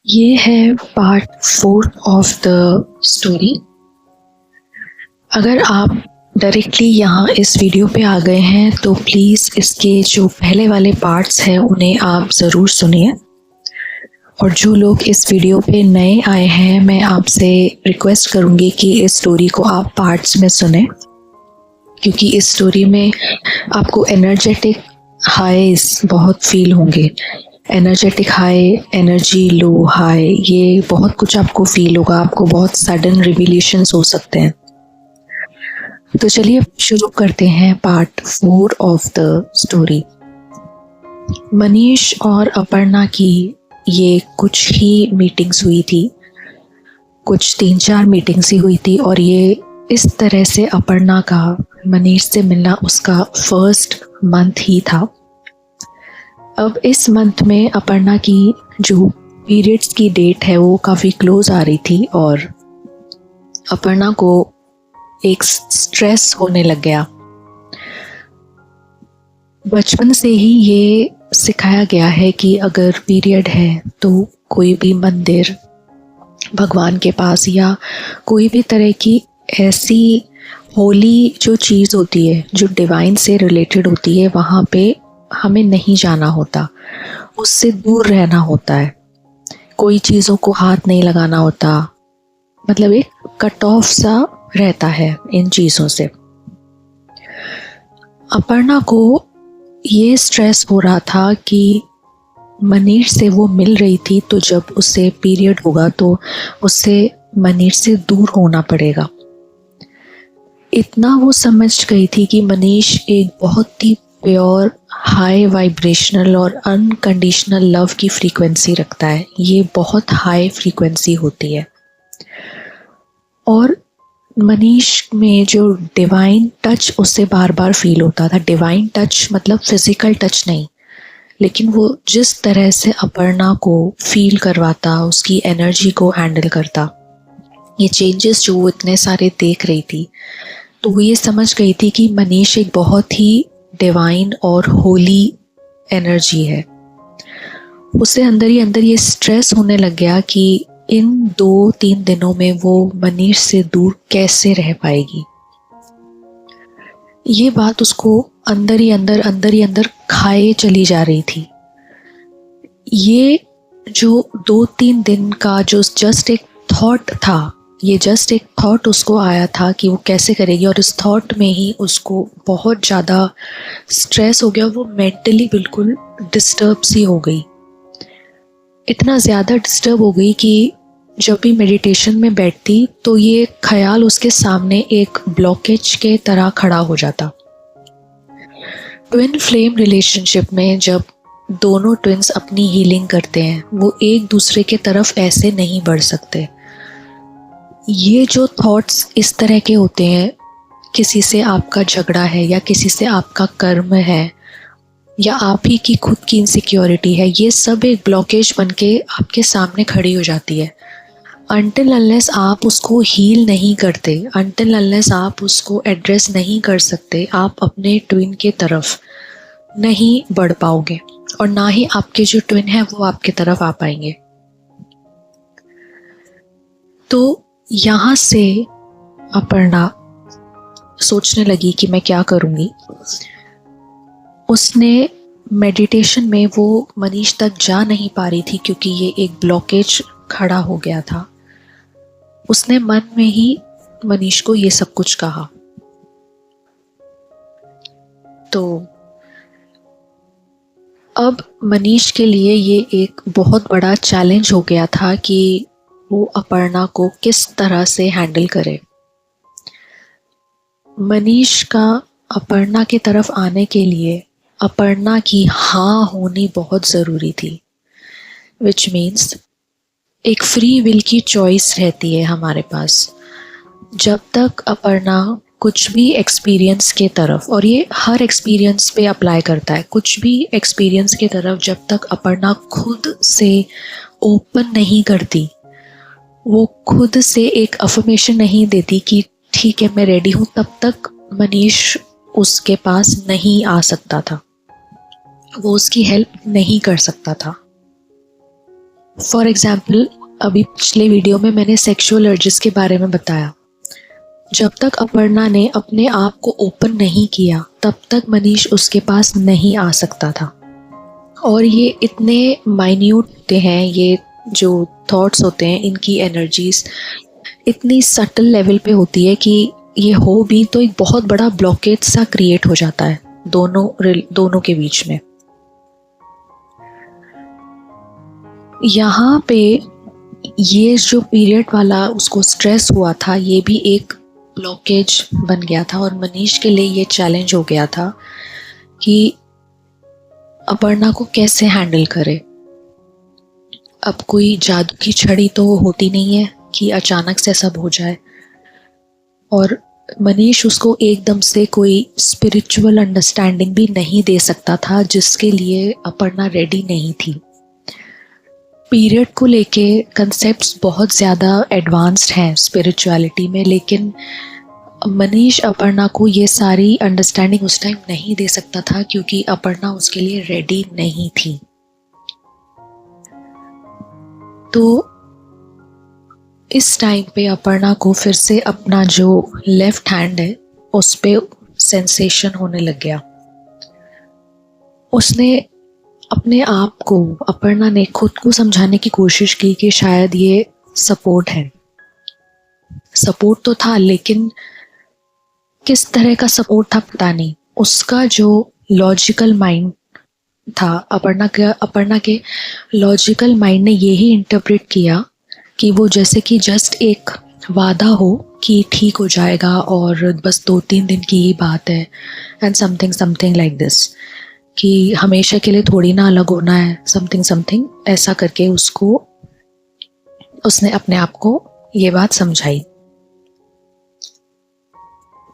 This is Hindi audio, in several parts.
ये है पार्ट 4 ऑफ द स्टोरी। अगर आप डायरेक्टली यहाँ इस वीडियो पे आ गए हैं तो प्लीज़ इसके जो पहले वाले पार्ट्स हैं उन्हें आप ज़रूर सुनिए। और जो लोग इस वीडियो पे नए आए हैं, मैं आपसे रिक्वेस्ट करूँगी कि इस स्टोरी को आप पार्ट्स में सुने, क्योंकि इस स्टोरी में आपको एनर्जेटिक हाईज बहुत फील होंगे। Energetic high, energy low high, ये बहुत कुछ आपको फील होगा। आपको बहुत सडन रिविलेशंस हो सकते हैं। तो चलिए शुरू करते हैं part 4 of the story. Manish और अपर्णा की ये कुछ ही मीटिंग्स हुई थी, कुछ 3-4 मीटिंग्स ही हुई थी, और ये इस तरह से अपर्णा का मनीष से मिलना उसका फर्स्ट मंथ ही था। अब इस मंथ में अपर्णा की जो पीरियड्स की डेट है वो काफ़ी क्लोज आ रही थी, और अपर्णा को एक स्ट्रेस होने लग गया। बचपन से ही ये सिखाया गया है कि अगर पीरियड है तो कोई भी मंदिर, भगवान के पास, या कोई भी तरह की ऐसी होली जो चीज़ होती है, जो डिवाइन से रिलेटेड होती है, वहाँ पे हमें नहीं जाना होता, उससे दूर रहना होता है, कोई चीज़ों को हाथ नहीं लगाना होता। मतलब एक कट ऑफ सा रहता है इन चीज़ों से। अपर्णा को ये स्ट्रेस हो रहा था कि मनीष से वो मिल रही थी, तो जब उसे पीरियड होगा तो उससे मनीष से दूर होना पड़ेगा। इतना वो समझ गई थी कि मनीष एक बहुत ही प्योर, हाई वाइब्रेशनल और अनकंडीशनल लव की फ्रीक्वेंसी रखता है। ये बहुत हाई फ्रीक्वेंसी होती है, और मनीष में जो डिवाइन टच उसे बार बार फील होता था। डिवाइन टच मतलब फिजिकल टच नहीं, लेकिन वो जिस तरह से अपर्णा को फील करवाता, उसकी एनर्जी को हैंडल करता, ये चेंजेस जो वो इतने सारे देख रही थी, तो वो ये समझ गई थी कि मनीष एक बहुत ही डिवाइन और होली एनर्जी है। उसे अंदर ही अंदर ये स्ट्रेस होने लग गया कि इन 2-3 दिनों में वो मनीष से दूर कैसे रह पाएगी। ये बात उसको अंदर ही अंदर खाए चली जा रही थी। ये जो 2-3 दिन का जो जस्ट एक थॉट था, ये जस्ट एक थॉट उसको आया था कि वो कैसे करेगी, और इस थॉट में ही उसको बहुत ज़्यादा स्ट्रेस हो गया। वो मेंटली बिल्कुल डिस्टर्ब सी हो गई, इतना ज़्यादा डिस्टर्ब हो गई कि जब भी मेडिटेशन में बैठती तो ये ख्याल उसके सामने एक ब्लॉकेज के तरह खड़ा हो जाता। ट्विन फ्लेम रिलेशनशिप में जब दोनों ट्विन्स अपनी हीलिंग करते हैं, वो एक दूसरे के तरफ ऐसे नहीं बढ़ सकते। ये जो थॉट्स इस तरह के होते हैं, किसी से आपका झगड़ा है, या किसी से आपका कर्म है, या आप ही की खुद की इनसिक्योरिटी है, ये सब एक ब्लॉकेज बनके आपके सामने खड़ी हो जाती है। अनटिल अनलेस आप उसको हील नहीं करते, अनटिल अनलेस आप उसको एड्रेस नहीं कर सकते, आप अपने ट्विन के तरफ नहीं बढ़ पाओगे, और ना ही आपके जो ट्विन है वो आपके तरफ आ पाएंगे। तो यहाँ से अपर्णा सोचने लगी कि मैं क्या करूँगी। उसने मेडिटेशन में वो मनीष तक जा नहीं पा रही थी, क्योंकि ये एक ब्लॉकेज खड़ा हो गया था। उसने मन में ही मनीष को ये सब कुछ कहा। तो अब मनीष के लिए ये एक बहुत बड़ा चैलेंज हो गया था कि वो अपर्णा को किस तरह से हैंडल करे। मनीष का अपर्णा की तरफ आने के लिए अपर्णा की हाँ होनी बहुत ज़रूरी थी, विच मीन्स एक फ्री विल की चॉइस रहती है हमारे पास। जब तक अपर्णा कुछ भी एक्सपीरियंस के तरफ, और ये हर एक्सपीरियंस पे अप्लाई करता है, कुछ भी एक्सपीरियंस के तरफ जब तक अपर्णा खुद से ओपन नहीं करती, वो खुद से एक अफर्मेशन नहीं देती कि ठीक है मैं रेडी हूँ, तब तक मनीष उसके पास नहीं आ सकता था, वो उसकी हेल्प नहीं कर सकता था। फॉर एग्जाम्पल, अभी पिछले वीडियो में मैंने सेक्सुअल अर्जेस के बारे में बताया। जब तक अपर्णा ने अपने आप को ओपन नहीं किया तब तक मनीष उसके पास नहीं आ सकता था। और ये इतने माइन्यूट होते हैं, ये जो थॉट्स होते हैं, इनकी एनर्जीज इतनी सटल लेवल पे होती है कि ये हो भी तो एक बहुत बड़ा ब्लॉकेज सा क्रिएट हो जाता है दोनों के बीच में। यहाँ पे ये जो पीरियड वाला उसको स्ट्रेस हुआ था, ये भी एक ब्लॉकेज बन गया था और मनीष के लिए ये चैलेंज हो गया था कि अपर्णा को कैसे हैंडल करे। अब कोई जादू की छड़ी तो होती नहीं है कि अचानक से सब हो जाए, और मनीष उसको एकदम से कोई स्पिरिचुअल अंडरस्टैंडिंग भी नहीं दे सकता था जिसके लिए अपर्णा रेडी नहीं थी। पीरियड को लेके कंसेप्ट्स बहुत ज़्यादा एडवांस्ड हैं स्पिरिचुअलिटी में, लेकिन मनीष अपर्णा को ये सारी अंडरस्टैंडिंग उस टाइम नहीं दे सकता था क्योंकि अपर्णा उसके लिए रेडी नहीं थी। तो इस टाइम पे अपर्णा को फिर से अपना जो लेफ्ट हैंड है उस पे सेंसेशन होने लग गया। उसने अपने आप को, अपर्णा ने खुद को समझाने की कोशिश की कि शायद ये सपोर्ट है। सपोर्ट तो था, लेकिन किस तरह का सपोर्ट था पता नहीं। उसका जो लॉजिकल माइंड था, अपर्णा के लॉजिकल माइंड ने यही इंटरप्रेट किया कि वो जैसे कि जस्ट एक वादा हो कि ठीक हो जाएगा और बस 2-3 दिन की ही बात है, एंड समथिंग लाइक दिस, कि हमेशा के लिए थोड़ी ना अलग होना है, समथिंग ऐसा करके उसने अपने आप को ये बात समझाई।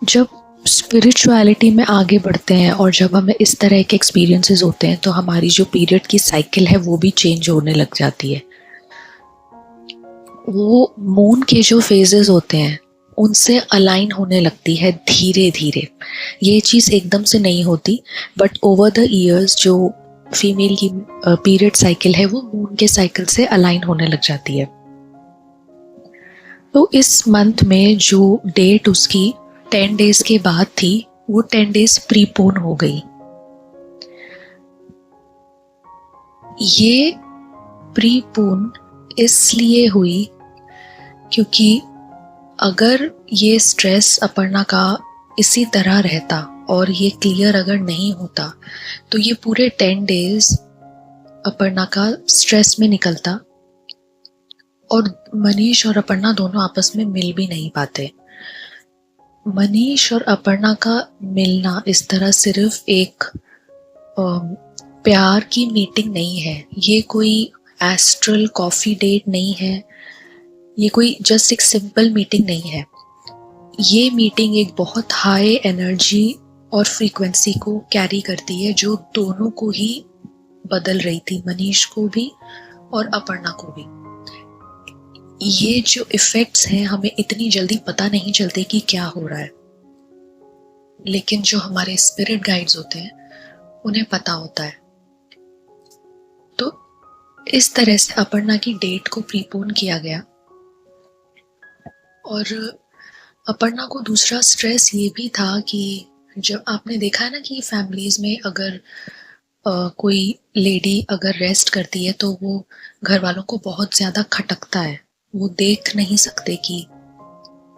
जब स्पिरिचुअलिटी में आगे बढ़ते हैं और जब हमें इस तरह के एक्सपीरियंसेस होते हैं तो हमारी जो पीरियड की साइकिल है वो भी चेंज होने लग जाती है। वो मून के जो फेजेस होते हैं उनसे अलाइन होने लगती है धीरे धीरे। ये चीज़ एकदम से नहीं होती, बट ओवर द ईयर्स जो फीमेल की पीरियड साइकिल है वो मून के साइकिल से अलाइन होने लग जाती है। तो इस मंथ में जो डेट उसकी 10 डेज के बाद थी वो 10 डेज प्रीपोन हो गई। ये प्रीपोन इसलिए हुई क्योंकि अगर ये स्ट्रेस अपर्णा का इसी तरह रहता और ये क्लियर अगर नहीं होता तो ये पूरे 10 डेज अपर्णा का स्ट्रेस में निकलता और मनीष और अपर्णा दोनों आपस में मिल भी नहीं पाते। मनीष और अपर्णा का मिलना इस तरह सिर्फ एक प्यार की मीटिंग नहीं है, ये कोई एस्ट्रल कॉफी डेट नहीं है, ये कोई जस्ट एक सिंपल मीटिंग नहीं है। ये मीटिंग एक बहुत हाई एनर्जी और फ्रीक्वेंसी को कैरी करती है जो दोनों को ही बदल रही थी, मनीष को भी और अपर्णा को भी। ये जो इफेक्ट्स हैं हमें इतनी जल्दी पता नहीं चलते कि क्या हो रहा है, लेकिन जो हमारे स्पिरिट गाइड्स होते हैं उन्हें पता होता है। तो इस तरह से अपर्णा की डेट को प्रीपोन किया गया। और अपर्णा को दूसरा स्ट्रेस ये भी था कि जब आपने देखा है ना कि फैमिलीज में अगर कोई लेडी अगर रेस्ट करती है तो वो घर वालों को बहुत ज़्यादा खटकता है, वो देख नहीं सकते कि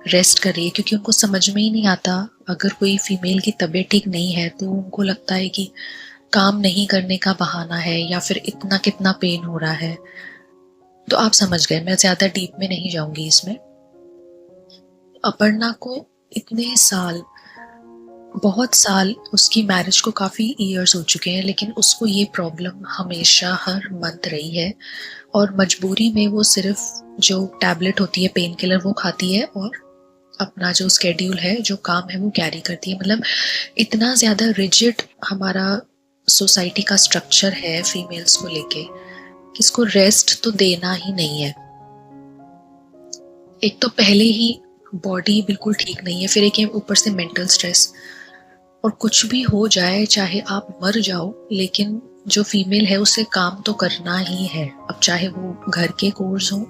रेस्ट कर रही है क्योंकि उनको समझ में ही नहीं आता। अगर कोई फीमेल की तबीयत ठीक नहीं है तो उनको लगता है कि काम नहीं करने का बहाना है या फिर इतना कितना पेन हो रहा है। तो आप समझ गए, मैं ज़्यादा डीप में नहीं जाऊंगी इसमें। अपर्णा को इतने साल, बहुत साल, उसकी मैरिज को काफ़ी ईयर्स हो चुके हैं, लेकिन उसको ये प्रॉब्लम हमेशा हर मंथ रही है और मजबूरी में वो सिर्फ जो टैबलेट होती है पेन किलर वो खाती है और अपना जो स्केड्यूल है, जो काम है वो कैरी करती है। मतलब इतना ज़्यादा रिजिड हमारा सोसाइटी का स्ट्रक्चर है फीमेल्स को लेके कि इसको रेस्ट तो देना ही नहीं है। एक तो पहले ही बॉडी बिल्कुल ठीक नहीं है, फिर एक ऊपर से मेंटल स्ट्रेस, और कुछ भी हो जाए, चाहे आप मर जाओ, लेकिन जो फीमेल है उसे काम तो करना ही है, अब चाहे वो घर के कोर्स हो,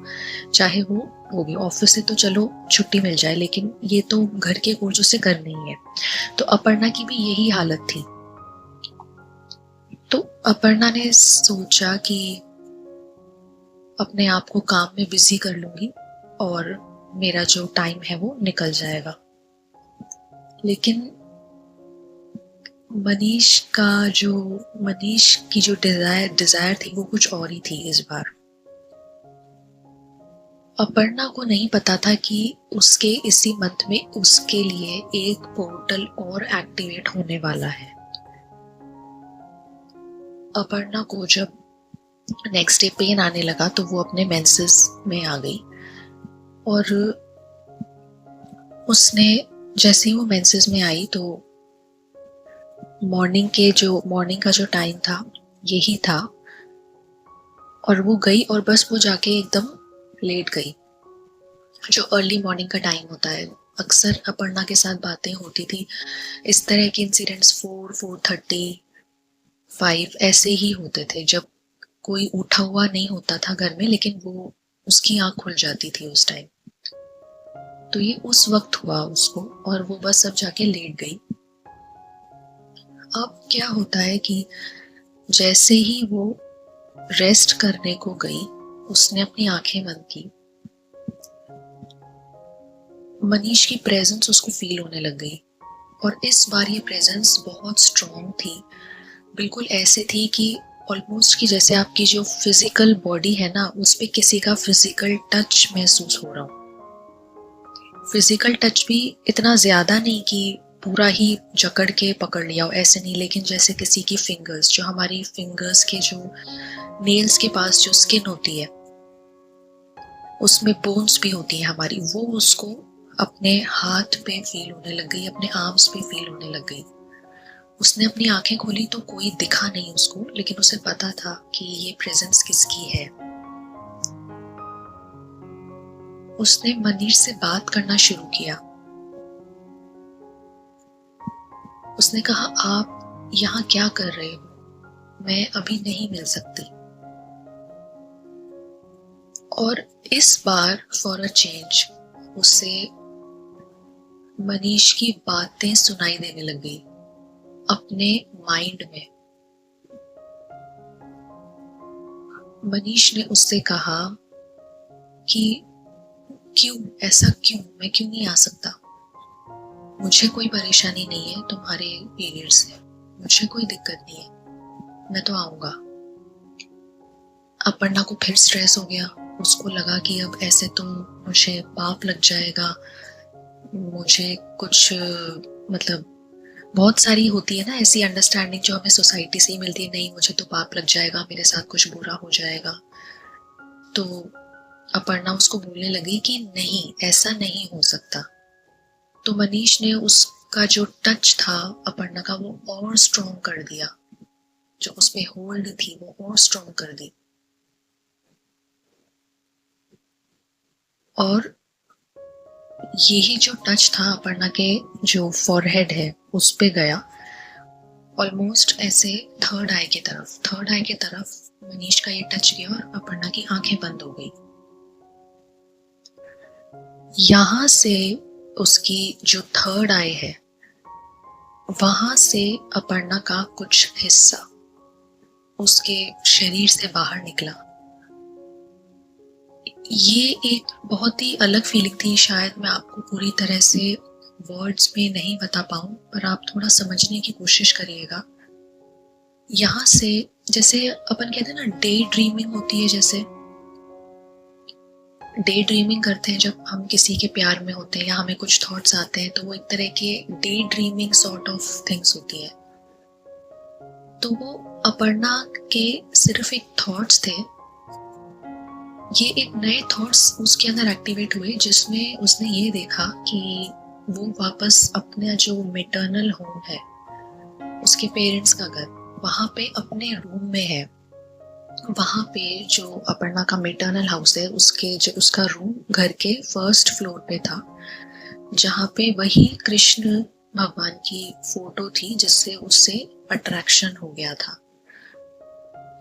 चाहे वो भी ऑफिस से तो चलो छुट्टी मिल जाए, लेकिन ये तो घर के कोर्स उसे करने ही है। तो अपर्णा की भी यही हालत थी। तो अपर्णा ने सोचा कि अपने आप को काम में बिजी कर लूंगी और मेरा जो टाइम है वो निकल जाएगा। लेकिन मनीष की जो डिजायर थी वो कुछ और ही थी इस बार। अपर्णा को नहीं पता था कि उसके इसी मंथ में उसके लिए एक पोर्टल और एक्टिवेट होने वाला है। अपर्णा को जब नेक्स्ट डे पेन आने लगा तो वो अपने मेंसेस में आ गई, और उसने जैसे ही वो मेंसेस में आई तो मॉर्निंग का जो टाइम था यही था, और वो गई और बस वो जाके एकदम लेट गई, जो अर्ली मॉर्निंग का टाइम होता है। अक्सर अपर्णा के साथ बातें होती थी, इस तरह के इंसिडेंट्स 4:30 5 ऐसे ही होते थे, जब कोई उठा हुआ नहीं होता था घर में, लेकिन वो उसकी आंख खुल जाती थी उस टाइम। तो ये उस वक्त हुआ उसको, और वो बस अब जाके लेट गई। अब क्या होता है कि जैसे ही वो रेस्ट करने को गई, उसने अपनी आंखें बंद की, मनीष की प्रेजेंस उसको फील होने लग गई। और इस बार ये प्रेजेंस बहुत स्ट्रॉन्ग थी, बिल्कुल ऐसे थी कि ऑलमोस्ट कि जैसे आपकी जो फिजिकल बॉडी है ना, उस पे किसी का फिजिकल टच महसूस हो रहा हो। फिजिकल टच भी इतना ज्यादा नहीं कि पूरा ही जकड़ के पकड़ लिया हो, ऐसे नहीं, लेकिन जैसे किसी की फिंगर्स, जो हमारी फिंगर्स के जो नेल्स के पास जो स्किन होती है उसमें बोन्स भी होती है हमारी, वो उसको अपने हाथ पे फील होने लग गई, अपने आर्म्स पे फील होने लग गई। उसने अपनी आंखें खोली तो कोई दिखा नहीं उसको, लेकिन उसे पता था कि ये प्रेजेंस किसकी है। उसने मनीष से बात करना शुरू किया। उसने कहा, आप यहाँ क्या कर रहे हो, मैं अभी नहीं मिल सकती। और इस बार फॉर अ चेंज उसे मनीष की बातें सुनाई देने लग गई अपने माइंड में। मनीष ने उससे कहा कि क्यों, ऐसा क्यों, मैं क्यों नहीं आ सकता, मुझे कोई परेशानी नहीं है तुम्हारे पीरियड से, मुझे कोई दिक्कत नहीं है, मैं तो आऊंगा। अपर्णा को फिर स्ट्रेस हो गया, उसको लगा कि अब ऐसे तो मुझे पाप लग जाएगा, मुझे कुछ मतलब बहुत सारी होती है ना ऐसी अंडरस्टैंडिंग जो हमें सोसाइटी से ही मिलती है, नहीं मुझे तो पाप लग जाएगा, मेरे साथ कुछ बुरा हो जाएगा। तो अपर्णा उसको बोलने लगी कि नहीं, ऐसा नहीं हो सकता। तो मनीष ने उसका जो टच था अपर्णा का वो और स्ट्रॉन्ग कर दिया, जो उसमें होल्ड थी वो और स्ट्रॉन्ग कर दी। और यही जो टच था अपर्णा के जो फॉरहेड है उस पे गया, ऑलमोस्ट ऐसे थर्ड आई की तरफ मनीष का ये टच गया और अपर्णा की आंखें बंद हो गई। यहां से उसकी जो थर्ड आई है वहां से अपर्णा का कुछ हिस्सा उसके शरीर से बाहर निकला। ये एक बहुत ही अलग फीलिंग थी, शायद मैं आपको पूरी तरह से वर्ड्स में नहीं बता पाऊं, पर आप थोड़ा समझने की कोशिश करिएगा। यहाँ से जैसे अपन कहते हैं ना डे ड्रीमिंग होती है, जैसे डे ड्रीमिंग करते हैं जब हम किसी के प्यार में होते हैं या हमें कुछ थॉट्स आते हैं, तो वो एक तरह के day dreaming sort of things होती है। तो वो अपर्णा के सिर्फ एक थॉट्स थे, ये एक नए थॉट्स उसके अंदर एक्टिवेट हुए, जिसमें उसने ये देखा कि वो वापस अपना जो मेटर्नल होम है, उसके पेरेंट्स का घर, वहां पे अपने रूम में है। वहां पे जो अपर्णा का मेटर्नल हाउस है उसका रूम घर के फर्स्ट फ्लोर पे था, जहाँ पे वही कृष्ण भगवान की फोटो थी जिससे उससे अट्रैक्शन हो गया था।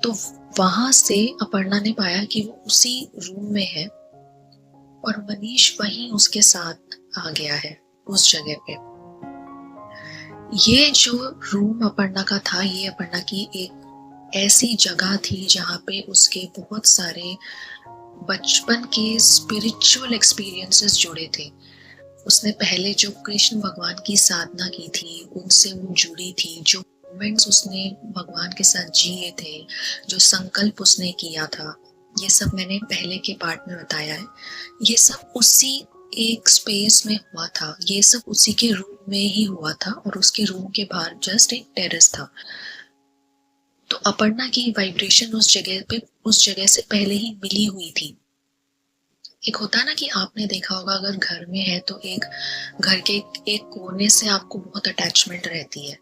तो वहां से अपर्णा ने पाया कि वो उसी रूम में है और मनीष वहीं उसके साथ आ गया है उस जगह पे। ये जो रूम अपर्णा का था, ये अपर्णा की एक ऐसी जगह थी जहाँ पे उसके बहुत सारे बचपन के स्पिरिचुअल एक्सपीरियंसेस जुड़े थे। उसने पहले जो कृष्ण भगवान की साधना की थी उनसे वो जुड़ी थी, जो मोमेंट्स उसने भगवान के साथ जिए थे, जो संकल्प उसने किया था, ये सब मैंने पहले के पार्ट में बताया है। ये सब उसी एक स्पेस में हुआ था, ये सब उसी के रूम में ही हुआ था और उसके रूम के बाहर जस्ट एक टेरेस था। तो अपर्णा की वाइब्रेशन उस जगह पे, उस जगह से पहले ही मिली हुई थी। एक होता है ना कि आपने देखा होगा अगर घर में है तो एक घर के एक कोने से आपको बहुत अटैचमेंट रहती है,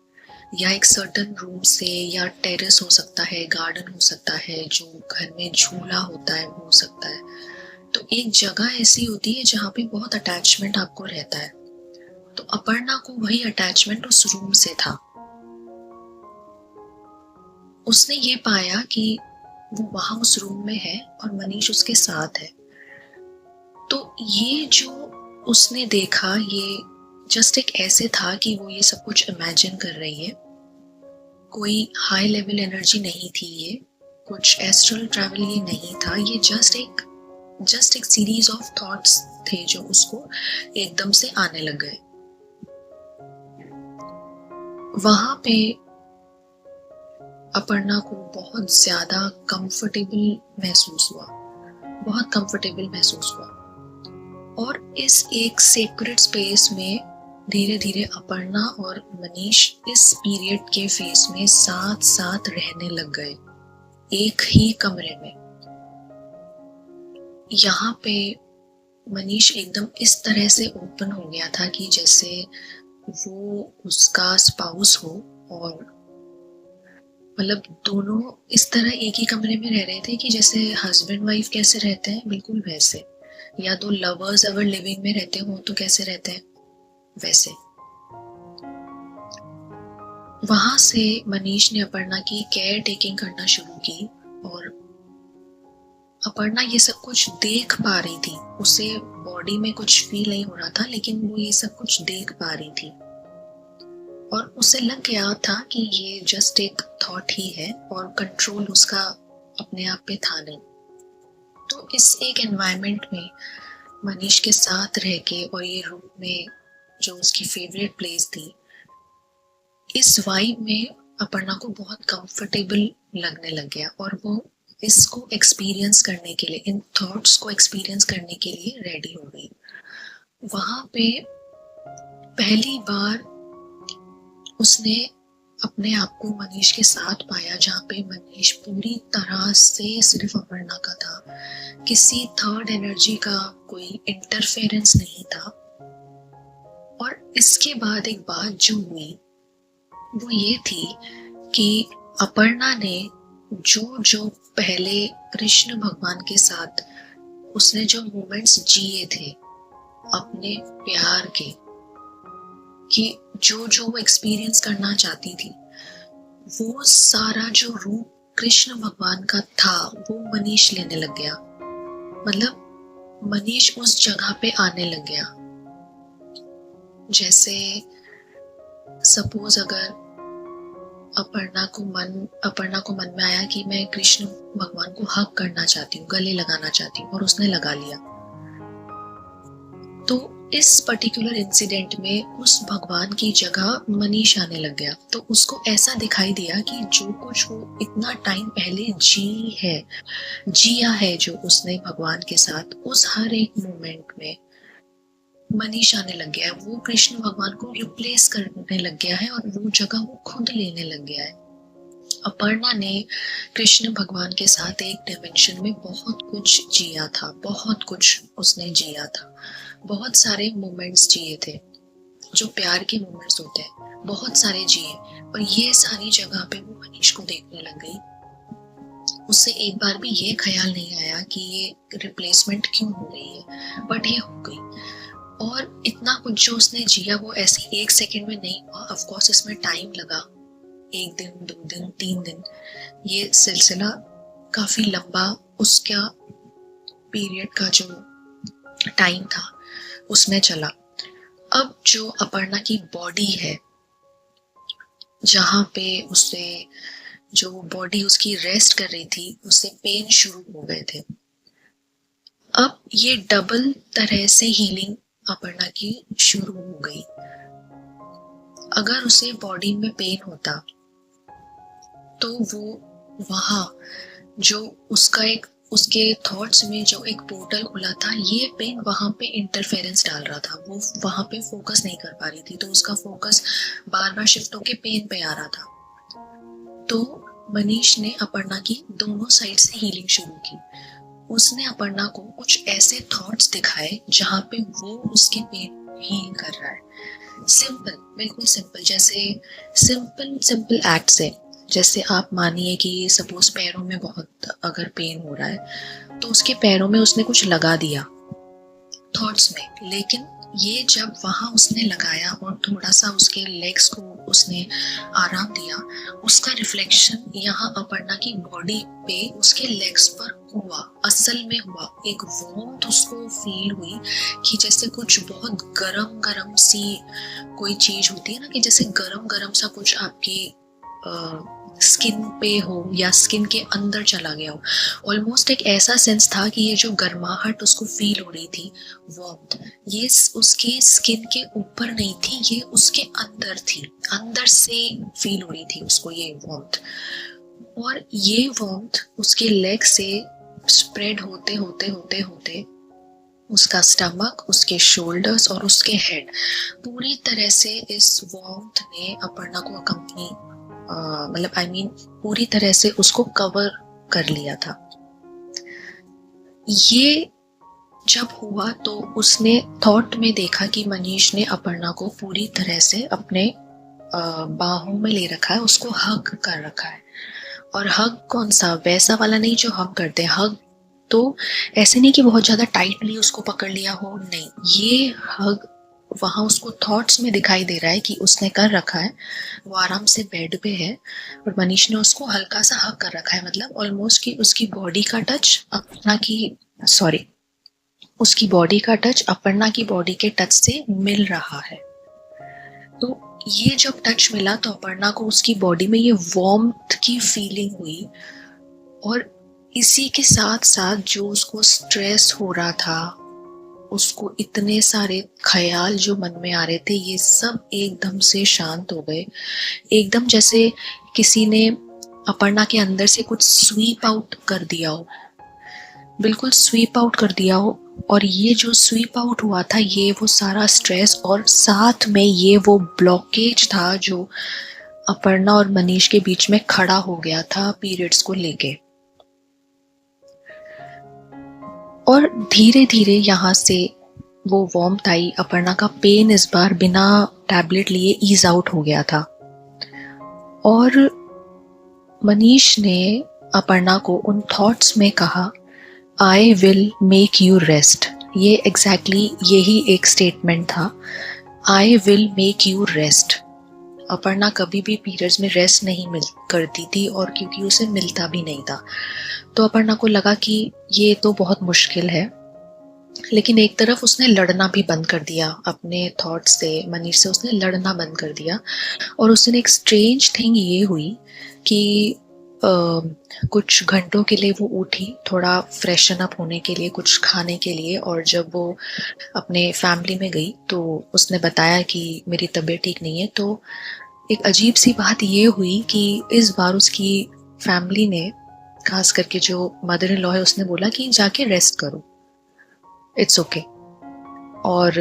या एक सर्टन रूम से, या टेरेस हो सकता है, गार्डन हो सकता है, जो घर में झूला होता है वो हो सकता है। तो एक जगह ऐसी होती है जहाँ पे बहुत अटैचमेंट आपको रहता है। तो अपर्णा को वही अटैचमेंट उस रूम से था। उसने ये पाया कि वो वहां उस रूम में है और मनीष उसके साथ है। तो ये जो उसने देखा, ये जस्ट एक ऐसे था कि वो ये सब कुछ इमेजिन कर रही है। कोई हाई लेवल एनर्जी नहीं थी, ये कुछ एस्ट्रल ट्रैवल ये नहीं था, ये जस्ट एक सीरीज ऑफ थॉट्स थे जो उसको एकदम से आने लग गए। वहां पे अपर्णा को बहुत ज्यादा कंफर्टेबल महसूस हुआ, बहुत कंफर्टेबल महसूस हुआ। और इस एक सेक्रेट स्पेस में धीरे धीरे अपर्णा और मनीष इस पीरियड के फेस में साथ साथ रहने लग गए, एक ही कमरे में। यहाँ पे मनीष एकदम इस तरह से ओपन हो गया था कि जैसे वो उसका स्पाउस हो, और मतलब दोनों इस तरह एक ही कमरे में रह रहे थे कि जैसे हस्बैंड वाइफ कैसे रहते हैं बिल्कुल वैसे, या दो लवर्स अगर लिविंग में रहते हो तो कैसे रहते हैं वैसे। वहां से मनीष ने अपर्णा की केयर टेकिंग करना शुरू की और अपर्णा ये सब कुछ देख पा रही थी। उसे बॉडी में कुछ फील नहीं हो रहा था, लेकिन वो ये सब कुछ देख पा रही थी और उसे लग गया था कि ये जस्ट एक थॉट ही है और कंट्रोल उसका अपने आप पे था नहीं। तो इस एक एनवायरनमेंट में मनीष के साथ रह के और ये रूम में जो उसकी फेवरेट प्लेस थी, इस वाइब में अपर्णा को बहुत कंफर्टेबल लगने लग गया और वो इसको एक्सपीरियंस करने के लिए, इन थॉट्स को एक्सपीरियंस करने के लिए रेडी हो गई। वहां पे पहली बार उसने अपने आप को मनीष के साथ पाया, जहाँ पे मनीष पूरी तरह से सिर्फ अपर्णा का था, किसी थर्ड एनर्जी का कोई इंटरफेरेंस नहीं था। और इसके बाद एक बात जो हुई वो ये थी कि अपर्णा ने जो जो पहले कृष्ण भगवान के साथ उसने जो मोमेंट्स जिए थे अपने प्यार के, कि जो जो वो एक्सपीरियंस करना चाहती थी, वो सारा जो रूप कृष्ण भगवान का था वो मनीष लेने लग गया। मतलब मनीष उस जगह पे आने लग गया। जैसे सपोज अगर अपर्णा को मन में आया कि मैं कृष्ण भगवान को हग करना चाहती हूँ, गले लगाना चाहती हूँ, और उसने लगा लिया, तो इस पर्टिकुलर इंसिडेंट में उस भगवान की जगह मनीष आने लग गया। तो उसको ऐसा दिखाई दिया कि जो कुछ वो इतना टाइम पहले जिया है जो उसने भगवान के साथ, उस हर एक मोमेंट में मनीष आने लग गया है। वो कृष्ण भगवान को रिप्लेस करने लग गया है और वो जगह वो खुद लेने लग गया है। अपर्णा ने कृष्ण भगवान के साथ एक डायमेंशन में बहुत कुछ जिया था, बहुत कुछ उसने जिया था, बहुत सारे मोमेंट्स जिए थे जो प्यार के मोमेंट्स होते हैं, बहुत सारे जिए। और ये सारी जगह पे वो मनीष को देखने लग गई। उससे एक बार भी ये ख्याल नहीं आया कि ये रिप्लेसमेंट क्यों हो रही है, बट ये हो गई। और इतना कुछ जो उसने जिया वो ऐसे एक सेकंड में नहीं हुआ, ऑफ कोर्स इसमें टाइम लगा। 1 दिन, 2 दिन, 3 दिन, ये सिलसिला काफी लंबा उसका पीरियड का जो टाइम था उसमें चला। अब जो अपर्णा की बॉडी है, जहाँ पे उसे जो बॉडी उसकी रेस्ट कर रही थी, उससे पेन शुरू हो गए थे। अब ये डबल तरह से हीलिंग अपर्णा की शुरू हो गई। अगर उसे बॉडी में पेन होता तो वो वहाँ जो उसके थॉट्स में जो एक पोर्टल खुला था, ये पेन वहाँ पे इंटरफेरेंस डाल रहा था। वो वहाँ पे फोकस नहीं कर पा रही थी, तो उसका फोकस बार बार शिफ्ट होके पेन पे आ रहा था। तो मनीष ने अपर्णा की दोनों साइड से हीलिंग शुरू की। उसने अपर्णा को कुछ ऐसे थॉट्स दिखाए जहाँ पे वो उसके पेन हील कर रहा है। सिंपल, बिल्कुल सिंपल, जैसे सिंपल एक्ट से, जैसे आप मानिए कि सपोज पैरों में बहुत अगर पेन हो रहा है तो उसके पैरों में उसने कुछ लगा दिया थॉट्स में, लेकिन ये जब वहां उसने लगाया और थोड़ा सा उसके लेग्स को उसने आराम दिया, उसका रिफ्लेक्शन यहाँ अपर्णा की बॉडी पे उसके लेग्स पर हुआ, असल में हुआ। एक वार्मथ उसको फील हुई कि जैसे कुछ बहुत गरम गरम सी कोई चीज होती है ना, कि जैसे गरम गरम सा कुछ आपकी स्किन पे हो या स्किन के अंदर चला गया हो। ऑलमोस्ट एक ऐसा सेंस था कि ये जो गर्माहट उसको फील हो रही थी, वार्मथ, ये उसके स्किन के ऊपर नहीं थी, ये उसके अंदर थी, अंदर से फील हो रही थी उसको ये वार्मथ। और ये वार्मथ उसके लेग से स्प्रेड होते होते होते होते उसका स्टमक, उसके शोल्डर्स और उसके हेड, पूरी तरह से इस वार्मथ ने अपर्णा को अकम्पनी मतलब पूरी तरह से उसको कवर कर लिया था। ये जब हुआ तो उसने थॉट में देखा कि मनीष ने अपर्णा को पूरी तरह से अपने बाहों में ले रखा है, उसको हग कर रखा है। और हग कौन सा, वैसा वाला नहीं जो हम करते हैं। हग तो ऐसे नहीं कि बहुत ज्यादा टाइटली उसको पकड़ लिया हो, नहीं, ये हग वहां उसको थॉट्स में दिखाई दे रहा है कि उसने कर रखा है। वो आराम से बेड पे है और मनीष ने उसको हल्का सा हग कर रखा है, मतलब ऑलमोस्ट कि उसकी बॉडी का टच उसकी बॉडी का टच अपर्णा की बॉडी के टच से मिल रहा है। तो ये जब टच मिला तो अपर्णा को उसकी बॉडी में ये वार्मथ की फीलिंग हुई। और इसी के साथ साथ जो उसको स्ट्रेस हो रहा था, उसको इतने सारे ख्याल जो मन में आ रहे थे, ये सब एकदम से शांत हो गए। एकदम जैसे किसी ने अपर्णा के अंदर से कुछ स्वीप आउट कर दिया हो, बिल्कुल स्वीप आउट कर दिया हो। और ये जो स्वीप आउट हुआ था, ये वो सारा स्ट्रेस और साथ में ये वो ब्लॉकेज था जो अपर्णा और मनीष के बीच में खड़ा हो गया था पीरियड्स को लेके। और धीरे धीरे यहाँ से वो वार्मथ आई, अपर्णा का पेन इस बार बिना टैबलेट लिए ईज आउट हो गया था। और मनीष ने अपर्णा को उन थॉट्स में कहा, I will make you rest. ये एग्जैक्टली यही एक स्टेटमेंट था, I will make you rest. Aparna कभी भी पीरियड्स में रेस्ट नहीं करती थी, और क्योंकि उसे मिलता भी नहीं था तो अपर्णा को लगा कि ये तो बहुत मुश्किल है। लेकिन एक तरफ उसने लड़ना भी बंद कर दिया अपने थॉट्स से, मनीष से उसने लड़ना बंद कर दिया। और उसने एक स्ट्रेंज थिंग ये हुई कि कुछ घंटों के लिए वो उठी, थोड़ा फ्रेशन अप होने के लिए, कुछ खाने के लिए। और जब वो अपने फैमिली में गई तो उसने बताया कि मेरी तबीयत ठीक नहीं है। तो एक अजीब सी बात ये हुई कि इस बार उसकी फैमिली ने, खास करके जो मदर इन लॉ है, उसने बोला कि जाके रेस्ट करो, इट्स ओके। और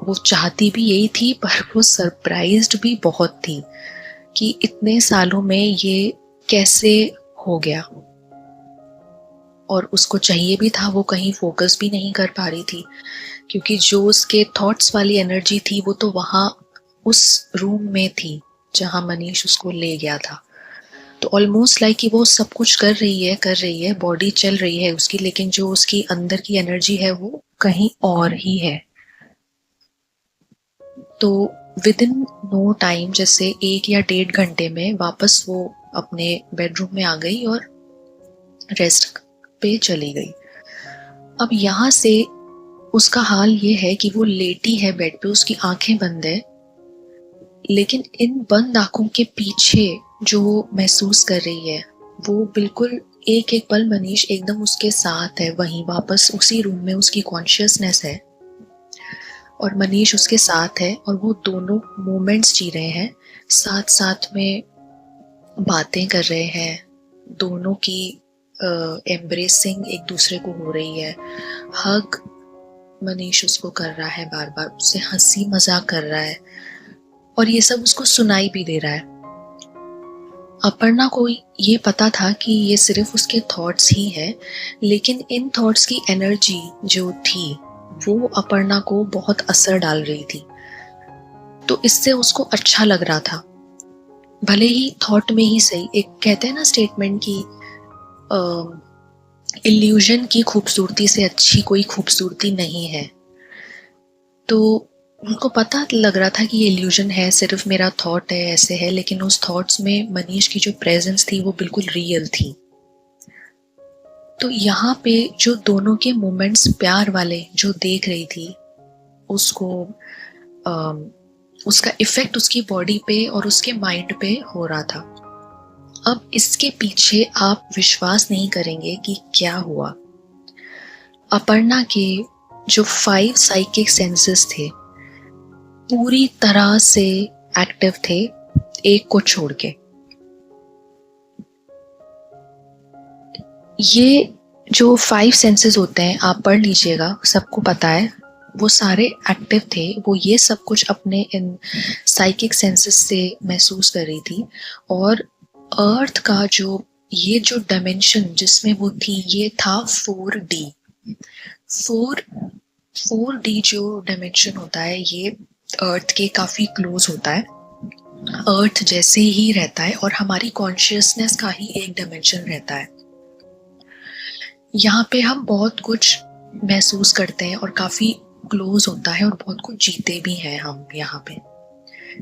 वो चाहती भी यही थी, पर वो सरप्राइज्ड भी बहुत थी कि इतने सालों में ये कैसे हो गया। और उसको चाहिए भी था, वो कहीं फोकस भी नहीं कर पा रही थी, क्योंकि जो उसके थॉट्स वाली एनर्जी थी वो तो वहां उस रूम में थी जहां मनीष उसको ले गया था। तो ऑलमोस्ट लाइक कि वो सब कुछ कर रही है, बॉडी चल रही है उसकी, लेकिन जो उसकी अंदर की एनर्जी है वो कहीं और ही है। तो विद इन नो टाइम, जैसे 1 या 1.5 घंटे में वापस वो अपने बेडरूम में आ गई और रेस्ट पे चली गई। अब यहाँ से उसका हाल ये है कि वो लेटी है बेड पे, उसकी आंखें बंद है, लेकिन इन बंद आंखों के पीछे जो वो महसूस कर रही है वो बिल्कुल एक एक पल मनीष एकदम उसके साथ है, वहीं वापस उसी रूम में उसकी कॉन्शियसनेस है और मनीष उसके साथ है और वो दोनों मोमेंट्स जी रहे हैं, साथ साथ में बातें कर रहे हैं, दोनों की एम्ब्रेसिंग एक दूसरे को हो रही है, हग मनीष उसको कर रहा है, बार बार उससे हंसी मजाक कर रहा है और ये सब उसको सुनाई भी दे रहा है। अपर्णा को ये पता था कि ये सिर्फ उसके थॉट्स ही हैं, लेकिन इन थॉट्स की एनर्जी जो थी वो अपर्णा को बहुत असर डाल रही थी, तो इससे उसको अच्छा लग रहा था, भले ही थॉट में ही सही। एक कहते हैं ना स्टेटमेंट की इल्यूजन की खूबसूरती से अच्छी कोई खूबसूरती नहीं है, तो उनको पता लग रहा था कि ये इल्यूजन है, सिर्फ मेरा थॉट है, ऐसे है, लेकिन उस थॉट्स में मनीष की जो प्रेजेंस थी वो बिल्कुल रियल थी। तो यहाँ पे जो दोनों के मोमेंट्स प्यार वाले जो देख रही थी उसको उसका इफेक्ट उसकी बॉडी पे और उसके माइंड पे हो रहा था। अब इसके पीछे आप विश्वास नहीं करेंगे कि क्या हुआ। अपर्णा के जो 5 साइकिक सेंसेस थे पूरी तरह से एक्टिव थे, एक को छोड़ के। ये जो 5 सेंसेस होते हैं आप पढ़ लीजिएगा, सबको पता है, वो सारे एक्टिव थे। वो ये सब कुछ अपने इन साइकिक सेंसेस से महसूस कर रही थी और अर्थ का जो ये जो डायमेंशन जिसमें वो थी ये था 4D। 4D जो डायमेंशन होता है ये अर्थ के काफी क्लोज होता है, अर्थ जैसे ही रहता है और हमारी कॉन्शियसनेस का ही एक डायमेंशन रहता है। यहाँ पे हम बहुत कुछ महसूस करते हैं और काफी क्लोज होता है और बहुत कुछ जीते भी हैं हम यहाँ पे।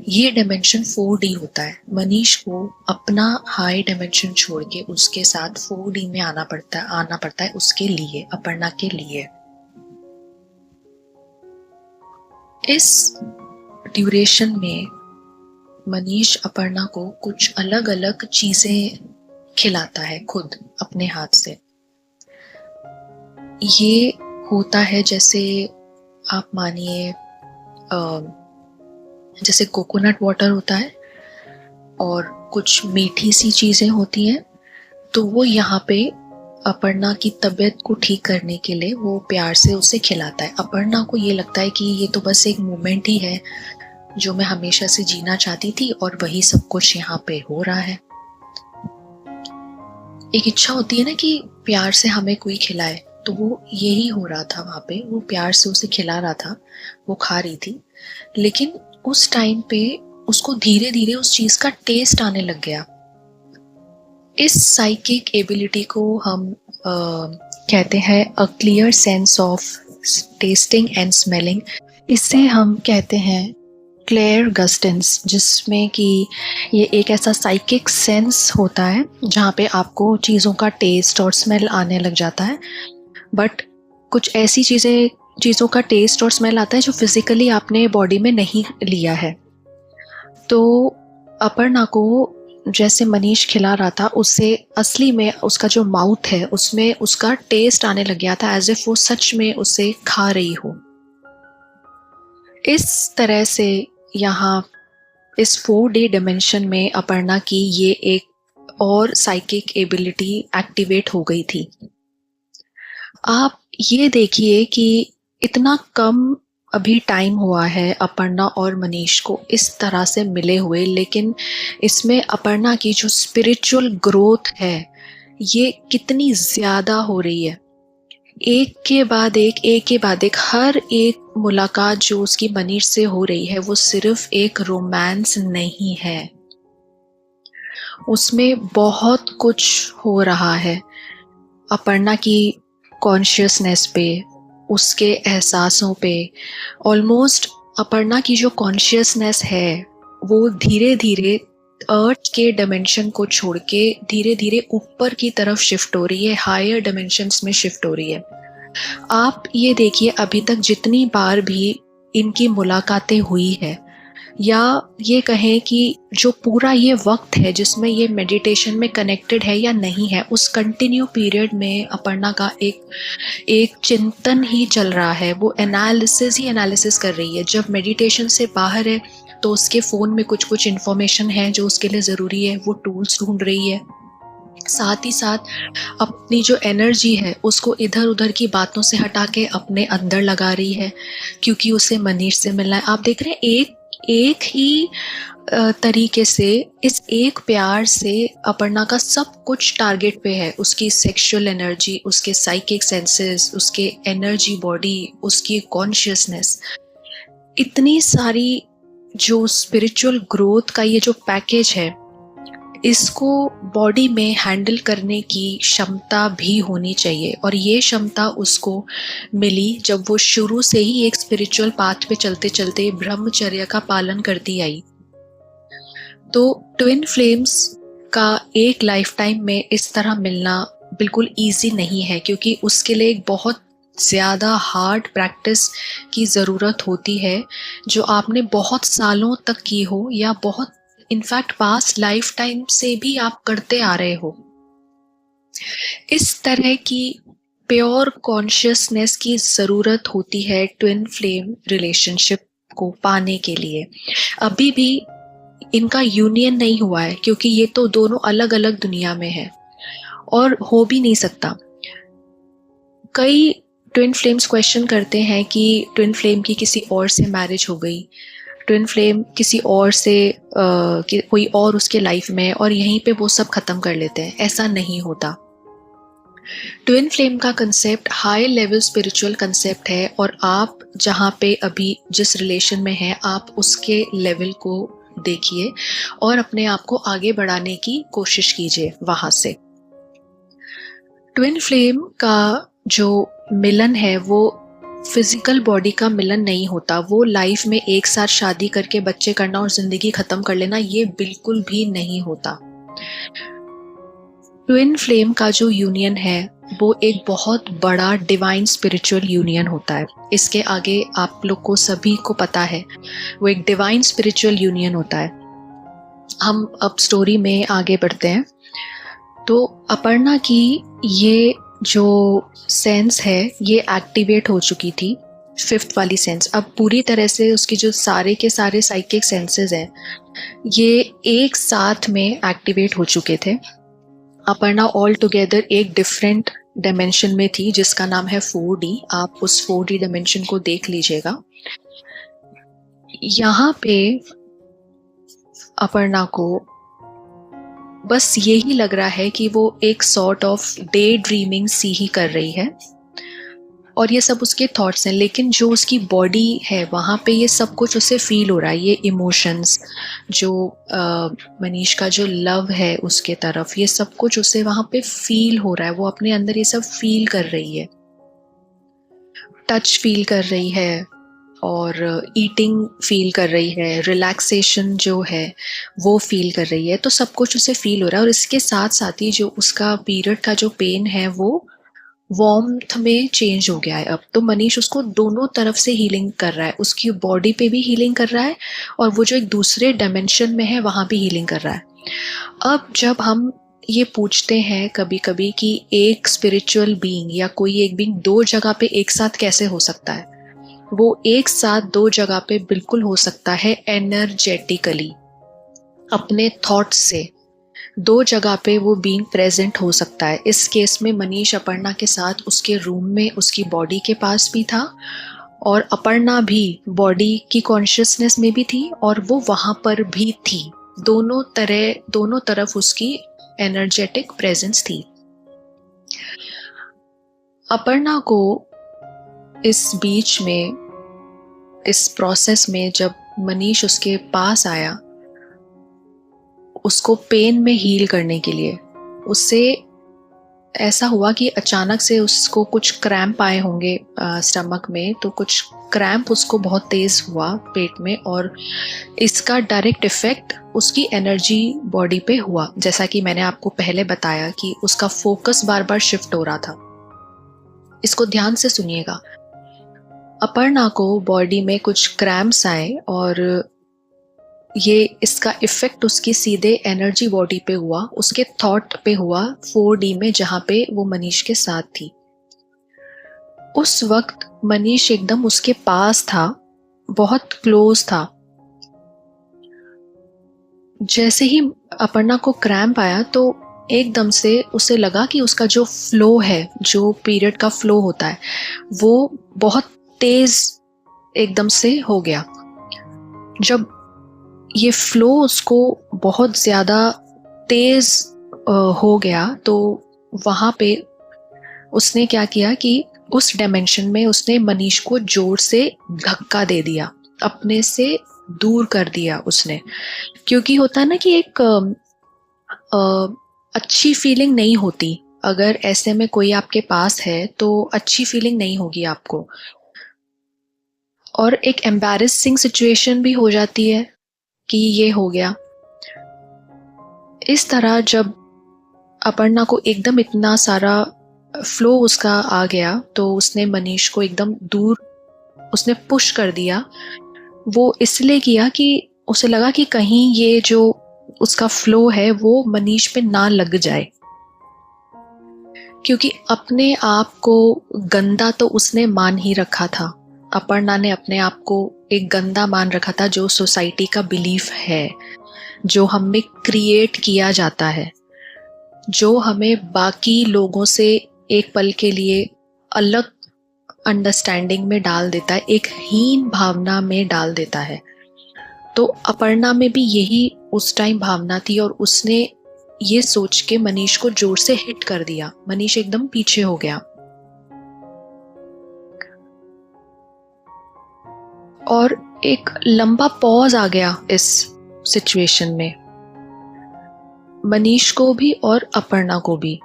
ये डायमेंशन 4D होता है। मनीष को अपना हाई डायमेंशन छोड़ के उसके साथ 4D में आना पड़ता है उसके लिए, अपर्णा के लिए। इस ड्यूरेशन में मनीष अपर्णा को कुछ अलग अलग चीजें खिलाता है खुद अपने हाथ से। ये होता है जैसे आप मानिए जैसे कोकोनट वाटर होता है और कुछ मीठी सी चीजें होती हैं, तो वो यहाँ पे अपर्णा की तबीयत को ठीक करने के लिए वो प्यार से उसे खिलाता है। अपर्णा को ये लगता है कि ये तो बस एक मोमेंट ही है जो मैं हमेशा से जीना चाहती थी और वही सब कुछ यहाँ पे हो रहा है। एक इच्छा होती है ना कि प्यार से हमें कोई खिलाए, तो वो यही हो रहा था वहां पे। वो प्यार से उसे खिला रहा था, वो खा रही थी, लेकिन उस टाइम पे उसको धीरे धीरे उस चीज का टेस्ट आने लग गया। इस साइकिक एबिलिटी को हम कहते हैं a clear sense of testing and smelling. इसे हम कहते हैं क्लेयर गस्टेंस, जिसमें कि ये एक ऐसा साइकिक सेंस होता है जहाँ पे आपको चीज़ों का टेस्ट और स्मेल आने लग जाता है। बट कुछ ऐसी चीज़ों का टेस्ट और स्मेल आता है जो फिजिकली आपने बॉडी में नहीं लिया है। तो अपर्णा को जैसे मनीष खिला रहा था, उससे असली में उसका जो माउथ है उसमें उसका टेस्ट आने लग गया था, एज इफ वो सच में उसे खा रही हो। इस तरह से यहाँ इस 4D डायमेंशन में अपर्णा की ये एक और साइकिक एबिलिटी एक्टिवेट हो गई थी। आप ये देखिए कि इतना कम अभी टाइम हुआ है अपर्णा और मनीष को इस तरह से मिले हुए, लेकिन इसमें अपर्णा की जो स्पिरिचुअल ग्रोथ है ये कितनी ज़्यादा हो रही है। एक के बाद एक हर एक मुलाकात जो उसकी मनीष से हो रही है वो सिर्फ एक रोमांस नहीं है, उसमें बहुत कुछ हो रहा है। अपर्णा की कॉन्शियसनेस पे, उसके एहसासों पे, ऑलमोस्ट अपर्णा की जो कॉन्शियसनेस है वो धीरे धीरे अर्थ के डायमेंशन को छोड़ के धीरे धीरे ऊपर की तरफ शिफ्ट हो रही है, हायर डायमेंशंस में शिफ्ट हो रही है। आप ये देखिए, अभी तक जितनी बार भी इनकी मुलाकातें हुई है, या ये कहें कि जो पूरा ये वक्त है जिसमें ये मेडिटेशन में कनेक्टेड है या नहीं है, उस कंटिन्यू पीरियड में अपर्णा का एक चिंतन ही चल रहा है। वो एनालिसिस ही एनालिसिस कर रही है। जब मेडिटेशन से बाहर है तो उसके फ़ोन में कुछ कुछ इन्फॉर्मेशन है जो उसके लिए ज़रूरी है, वो टूल्स ढूंढ रही है। साथ ही साथ अपनी जो एनर्जी है उसको इधर उधर की बातों से हटा के अपने अंदर लगा रही है, क्योंकि उसे मनीष से मिलना है। आप देख रहे हैं, एक ही तरीके से, इस एक प्यार से अपर्णा का सब कुछ टारगेट पे है। उसकी सेक्सुअल एनर्जी, उसके साइकिक सेंसेस, उसके एनर्जी बॉडी, उसकी कॉन्शियसनेस, इतनी सारी जो स्पिरिचुअल ग्रोथ का ये जो पैकेज है, इसको बॉडी में हैंडल करने की क्षमता भी होनी चाहिए। और ये क्षमता उसको मिली जब वो शुरू से ही एक स्पिरिचुअल पाथ पे चलते चलते ब्रह्मचर्य का पालन करती आई। तो ट्विन फ्लेम्स का एक लाइफ टाइम में इस तरह मिलना बिल्कुल इजी नहीं है, क्योंकि उसके लिए एक बहुत ज़्यादा हार्ड प्रैक्टिस की ज़रूरत होती है, जो आपने बहुत सालों तक की हो, या बहुत इनफैक्ट पास्ट लाइफ टाइम से भी आप करते आ रहे हो। इस तरह की प्योर कॉन्शियसनेस की ज़रूरत होती है ट्विन फ्लेम रिलेशनशिप को पाने के लिए। अभी भी इनका यूनियन नहीं हुआ है, क्योंकि ये तो दोनों अलग अलग दुनिया में है और हो भी नहीं सकता। कई ट्विन फ्लेम्स क्वेश्चन करते हैं कि ट्विन फ्लेम की किसी और से मैरिज हो गई, ट्विन फ्लेम किसी और से कोई और उसके लाइफ में, और यहीं पे वो सब खत्म कर लेते हैं। ऐसा नहीं होता। ट्विन फ्लेम का concept high level spiritual concept है, और आप जहाँ पे अभी जिस रिलेशन में हैं, आप उसके लेवल को देखिए और अपने आप को आगे बढ़ाने की कोशिश कीजिए वहाँ से। ट्विन फ्लेम का जो मिलन है वो फिजिकल बॉडी का मिलन नहीं होता। वो लाइफ में एक साथ शादी करके बच्चे करना और जिंदगी खत्म कर लेना, ये बिल्कुल भी नहीं होता। ट्विन फ्लेम का जो यूनियन है वो एक बहुत बड़ा डिवाइन स्पिरिचुअल यूनियन होता है। इसके आगे आप लोग को सभी को पता है, वो एक डिवाइन स्पिरिचुअल यूनियन होता है। हम अब स्टोरी में आगे बढ़ते हैं। तो अपर्णा की ये जो सेंस है ये एक्टिवेट हो चुकी थी, फिफ्थ वाली सेंस। अब पूरी तरह से उसकी जो सारे के सारे साइकिक सेंसेस हैं ये एक साथ में एक्टिवेट हो चुके थे। अपर्णा ऑल टुगेदर एक डिफरेंट डायमेंशन में थी जिसका नाम है 4D। आप उस 4D डायमेंशन को देख लीजिएगा। यहाँ पे अपर्णा को बस यही लग रहा है कि वो एक सॉर्ट ऑफ डे ड्रीमिंग सी ही कर रही है, और ये सब उसके थॉट्स हैं। लेकिन जो उसकी बॉडी है वहाँ पे ये सब कुछ उसे फील हो रहा है। ये इमोशंस, जो मनीष का जो लव है उसके तरफ, ये सब कुछ उसे वहाँ पे फील हो रहा है। वो अपने अंदर ये सब फील कर रही है, टच फील कर रही है, और ईटिंग फील कर रही है, रिलैक्सेशन जो है वो फील कर रही है। तो सब कुछ उसे फील हो रहा है। और इसके साथ साथ ही जो उसका पीरियड का जो पेन है वो वार्मथ में चेंज हो गया है अब। तो मनीष उसको दोनों तरफ से हीलिंग कर रहा है, उसकी बॉडी पे भी हीलिंग कर रहा है, और वो जो एक दूसरे डायमेंशन में है वहाँ भी हीलिंग कर रहा है। अब जब हम ये पूछते हैं कभी कभी कि एक स्पिरिचुअल बीइंग या कोई एक बीइंग दो जगह पे एक साथ कैसे हो सकता है, वो एक साथ दो जगह पे बिल्कुल हो सकता है एनर्जेटिकली। अपने थॉट्स से दो जगह पे वो बीइंग प्रेजेंट हो सकता है। इस केस में मनीष अपर्णा के साथ उसके रूम में उसकी बॉडी के पास भी था, और अपर्णा भी बॉडी की कॉन्शियसनेस में भी थी, और वो वहाँ पर भी थी। दोनों तरफ उसकी एनर्जेटिक प्रेजेंस थी। अपर्णा को इस बीच में, इस प्रोसेस में, जब मनीष उसके पास आया उसको पेन में हील करने के लिए, उससे ऐसा हुआ कि अचानक से उसको कुछ क्रैम्प आए होंगे स्टमक में, तो कुछ क्रैम्प उसको बहुत तेज हुआ पेट में, और इसका डायरेक्ट इफेक्ट उसकी एनर्जी बॉडी पे हुआ। जैसा कि मैंने आपको पहले बताया कि उसका फोकस बार बार शिफ्ट हो रहा था। इसको ध्यान से सुनिएगा। अपर्णा को बॉडी में कुछ क्रैम्प्स आए और ये इसका इफेक्ट उसकी सीधे एनर्जी बॉडी पे हुआ, उसके थॉट पे हुआ 4D में, जहां पे वो मनीष के साथ थी। उस वक्त मनीष एकदम उसके पास था, बहुत क्लोज था। जैसे ही अपर्णा को क्रैम्प आया तो एकदम से उसे लगा कि उसका जो फ्लो है, जो पीरियड का फ्लो होता है, वो बहुत तेज एकदम से हो गया। जब ये फ्लो उसको बहुत ज़्यादा तेज हो गया तो वहाँ पे उसने क्या किया कि उस डायमेंशन में उसने मनीष को जोर से धक्का दे दिया, अपने से दूर कर दिया उसने। क्योंकि होता है ना कि एक अच्छी फीलिंग नहीं होती, अगर ऐसे में कोई आपके पास है तो अच्छी फीलिंग नहीं होगी आपको, और एक एम्बैरेसिंग सिचुएशन भी हो जाती है कि ये हो गया। इस तरह जब अपर्णा को एकदम इतना सारा फ्लो उसका आ गया तो उसने मनीष को एकदम दूर उसने पुश कर दिया। वो इसलिए किया कि उसे लगा कि कहीं ये जो उसका फ्लो है वो मनीष पे ना लग जाए, क्योंकि अपने आप को गंदा तो उसने मान ही रखा था। अपर्णा ने अपने आप को एक गंदा मान रखा था, जो सोसाइटी का बिलीफ है, जो हमें क्रिएट किया जाता है, जो हमें बाकी लोगों से एक पल के लिए अलग अंडरस्टैंडिंग में डाल देता है, एक हीन भावना में डाल देता है। तो अपर्णा में भी यही उस टाइम भावना थी और उसने ये सोच के मनीष को जोर से हिट कर दिया। मनीष एकदम पीछे हो गया और एक लंबा पॉज आ गया इस सिचुएशन में, मनीष को भी और अपर्णा को भी।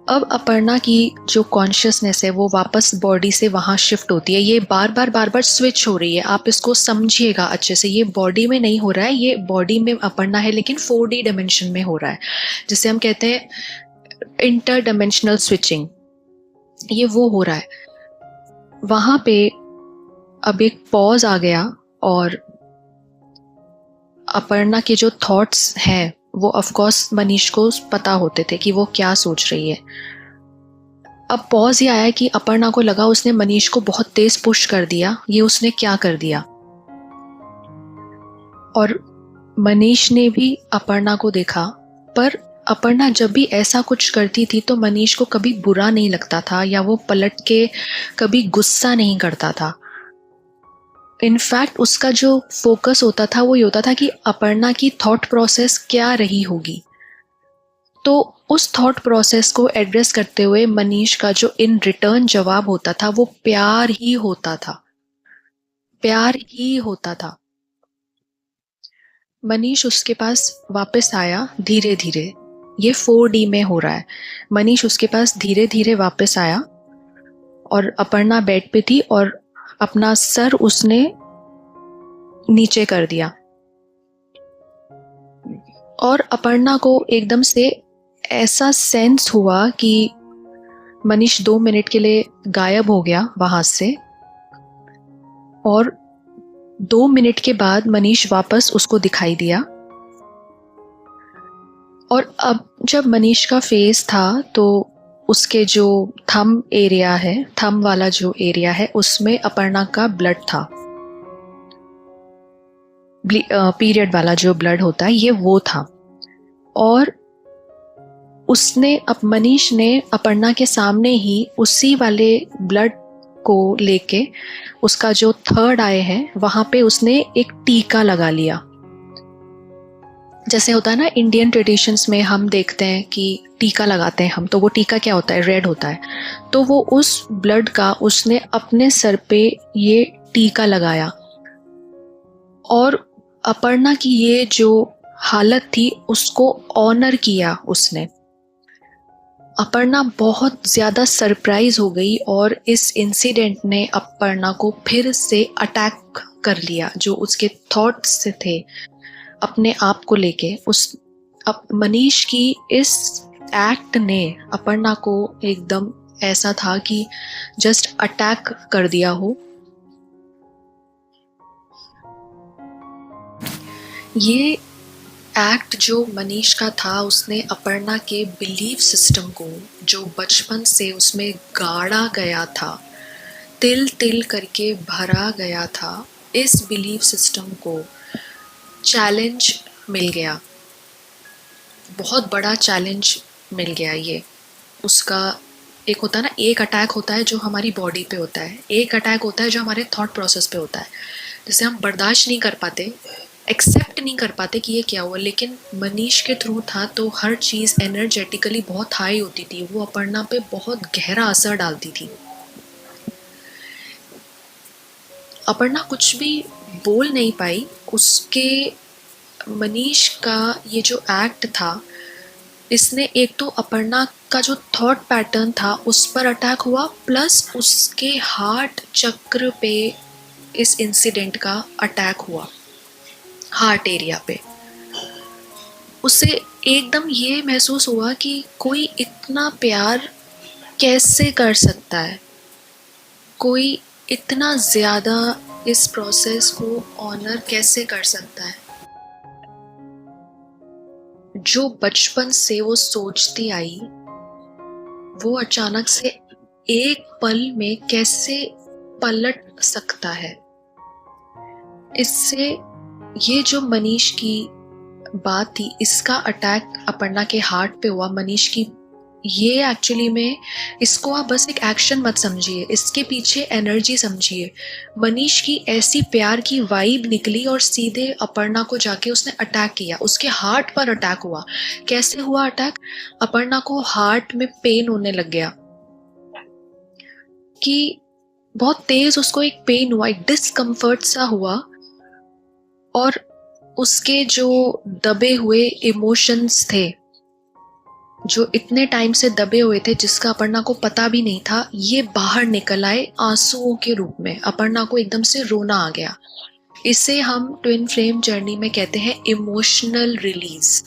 अब अपर्णा की जो कॉन्शियसनेस है वो वापस बॉडी से वहाँ शिफ्ट होती है। ये बार बार स्विच हो रही है, आप इसको समझिएगा अच्छे से। ये बॉडी में नहीं हो रहा है, ये बॉडी में अपर्णा है लेकिन 4D डायमेंशन में हो रहा है, जिसे हम कहते हैं इंटर डायमेंशनल स्विचिंग। ये वो हो रहा है। वहाँ पे अब एक पॉज आ गया और अपर्णा के जो थॉट्स हैं वो ऑफ कोर्स मनीष को पता होते थे कि वो क्या सोच रही है। अब पॉज ये आया कि अपर्णा को लगा उसने मनीष को बहुत तेज पुश कर दिया, ये उसने क्या कर दिया। और मनीष ने भी अपर्णा को देखा, पर अपर्णा जब भी ऐसा कुछ करती थी तो मनीष को कभी बुरा नहीं लगता था या वो पलट के कभी गुस्सा नहीं करता था। इनफैक्ट उसका जो फोकस होता था वो ये होता था कि अपर्णा की थॉट प्रोसेस क्या रही होगी। तो उस थॉट प्रोसेस को एड्रेस करते हुए मनीष का जो इन रिटर्न जवाब होता था वो प्यार ही होता था, प्यार ही होता था। मनीष उसके पास वापस आया धीरे धीरे, ये 4D में हो रहा है। मनीष उसके पास धीरे धीरे वापस आया और अपर्णा बेड पे थी और अपना सर उसने नीचे कर दिया और अपर्णा को एकदम से ऐसा सेंस हुआ कि मनीष 2 मिनट के लिए गायब हो गया वहां से, और 2 मिनट के बाद मनीष वापस उसको दिखाई दिया। और अब जब मनीष का फेस था तो उसके जो थंब एरिया है, थंब वाला जो एरिया है, उसमें अपर्णा का ब्लड था, पीरियड वाला जो ब्लड होता है ये वो था। और उसने अब मनीष ने अपर्णा के सामने ही उसी वाले ब्लड को लेके उसका जो थर्ड आई है वहां पे उसने एक टीका लगा लिया। जैसे होता है ना इंडियन ट्रेडिशंस में हम देखते हैं कि टीका लगाते हैं हम, तो वो टीका क्या होता है, रेड होता है। तो वो उस ब्लड का उसने अपने सर पे ये टीका लगाया और अपर्णा की ये जो हालत थी उसको ऑनर किया उसने। अपर्णा बहुत ज़्यादा सरप्राइज हो गई और इस इंसिडेंट ने अपर्णा को फिर से अटैक कर लिया। जो उसके थॉट्स थे अपने आप को लेके, उस मनीष की इस एक्ट ने अपर्णा को एकदम ऐसा था कि जस्ट अटैक कर दिया हो। ये एक्ट जो मनीष का था, उसने अपर्णा के बिलीफ सिस्टम को, जो बचपन से उसमें गाड़ा गया था, तिल तिल करके भरा गया था, इस बिलीफ सिस्टम को चैलेंज मिल गया। बहुत बड़ा चैलेंज मिल गया। ये उसका एक होता है ना, एक अटैक होता है जो हमारी बॉडी पे होता है, एक अटैक होता है जो हमारे थॉट प्रोसेस पे होता है, जिसे हम बर्दाश्त नहीं कर पाते, एक्सेप्ट नहीं कर पाते कि ये क्या हुआ। लेकिन मनीष के थ्रू था तो हर चीज़ एनर्जेटिकली बहुत हाई होती थी, वो अपर्णा पे बहुत गहरा असर डालती थी। अपर्णा कुछ भी बोल नहीं पाई। उसके मनीष का ये जो एक्ट था, इसने एक तो अपर्णा का जो थॉट पैटर्न था उस पर अटैक हुआ, प्लस उसके हार्ट चक्र पे इस इंसिडेंट का अटैक हुआ, हार्ट एरिया पे। उसे एकदम ये महसूस हुआ कि कोई इतना प्यार कैसे कर सकता है, कोई इतना ज़्यादा इस प्रोसेस को ऑनर कैसे कर सकता है। जो बचपन से वो सोचती आई, वो अचानक से एक पल में कैसे पलट सकता है। इससे ये जो मनीष की बात थी, इसका अटैक अपर्णा के हार्ट पे हुआ, मनीष की, ये एक्चुअली में, इसको आप बस एक एक्शन मत समझिए, इसके पीछे एनर्जी समझिए। मनीष की ऐसी प्यार की वाइब निकली और सीधे अपर्णा को जाके उसने अटैक किया, उसके हार्ट पर अटैक हुआ। कैसे हुआ अटैक? अपर्णा को हार्ट में पेन होने लग गया, कि बहुत तेज उसको एक पेन हुआ, एक डिस्कम्फर्ट सा हुआ, और उसके जो दबे हुए इमोशंस थे, जो इतने टाइम से दबे हुए थे, जिसका अपर्णा को पता भी नहीं था, ये बाहर निकल आए आंसुओं के रूप में। अपर्णा को एकदम से रोना आ गया। इसे हम ट्विन फ्लेम जर्नी में कहते हैं इमोशनल रिलीज।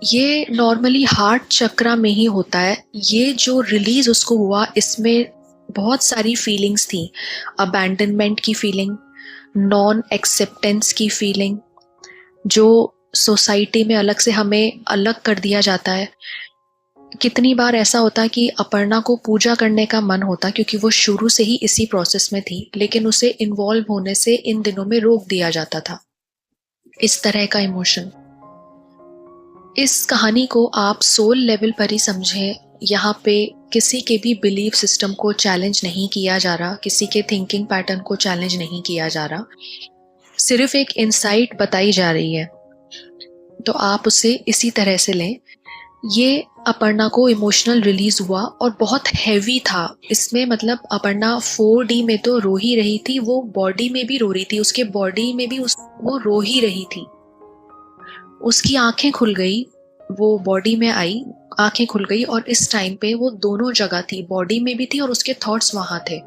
ये नॉर्मली हार्ट चक्रा में ही होता है। ये जो रिलीज उसको हुआ, इसमें बहुत सारी फीलिंग्स थी। अबैंडनमेंट की फीलिंग, नॉन एक्सेप्टेंस की फीलिंग, जो सोसाइटी में अलग से हमें अलग कर दिया जाता है। कितनी बार ऐसा होता कि अपर्णा को पूजा करने का मन होता, क्योंकि वो शुरू से ही इसी प्रोसेस में थी, लेकिन उसे इन्वॉल्व होने से इन दिनों में रोक दिया जाता था। इस तरह का इमोशन। इस कहानी को आप सोल लेवल पर ही समझें। यहाँ पे किसी के भी बिलीफ सिस्टम को चैलेंज नहीं किया जा रहा, किसी के थिंकिंग पैटर्न को चैलेंज नहीं किया जा रहा, सिर्फ एक इंसाइट बताई जा रही है, तो आप उसे इसी तरह से लें। ये अपर्णा को इमोशनल रिलीज हुआ और बहुत हैवी था इसमें। मतलब अपर्णा 4D में तो रो ही रही थी, वो बॉडी में भी रो रही थी, उसके बॉडी में भी वो रो ही रही थी। उसकी आंखें खुल गई, वो बॉडी में आई, आंखें खुल गई, और इस टाइम पे वो दोनों जगह थी, बॉडी में भी थी और उसके थॉट्स वहां थे।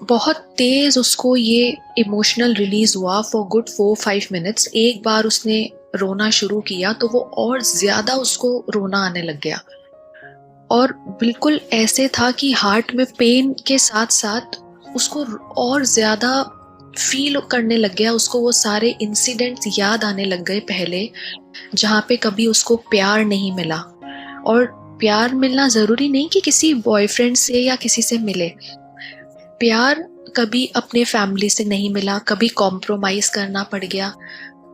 बहुत तेज उसको ये इमोशनल रिलीज हुआ फॉर गुड 4-5 मिनट्स। एक बार उसने रोना शुरू किया तो वो और ज्यादा उसको रोना आने लग गया, और बिल्कुल ऐसे था कि हार्ट में पेन के साथ साथ उसको और ज्यादा फील करने लग गया। उसको वो सारे इंसिडेंट्स याद आने लग गए पहले, जहाँ पे कभी उसको प्यार नहीं मिला। और प्यार मिलना जरूरी नहीं कि किसी बॉयफ्रेंड से या किसी से मिले। प्यार कभी अपने फैमिली से नहीं मिला, कभी कॉम्प्रोमाइज करना पड़ गया,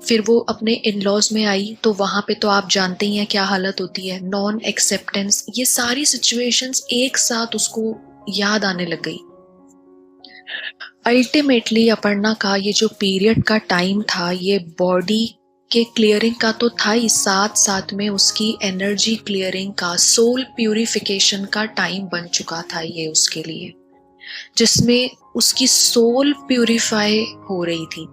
फिर वो अपने इन लॉज में आई तो वहाँ पे तो आप जानते ही हैं क्या हालत होती है, नॉन एक्सेप्टेंस। ये सारी सिचुएशंस एक साथ उसको याद आने लग गई। अल्टीमेटली अपर्णा का ये जो पीरियड का टाइम था, ये बॉडी के क्लियरिंग का तो था ही, साथ साथ में उसकी एनर्जी क्लियरिंग का, सोल प्यूरिफिकेशन का टाइम बन चुका था ये उसके लिए, जिसमें उसकी सोल प्यूरिफाई हो रही थी।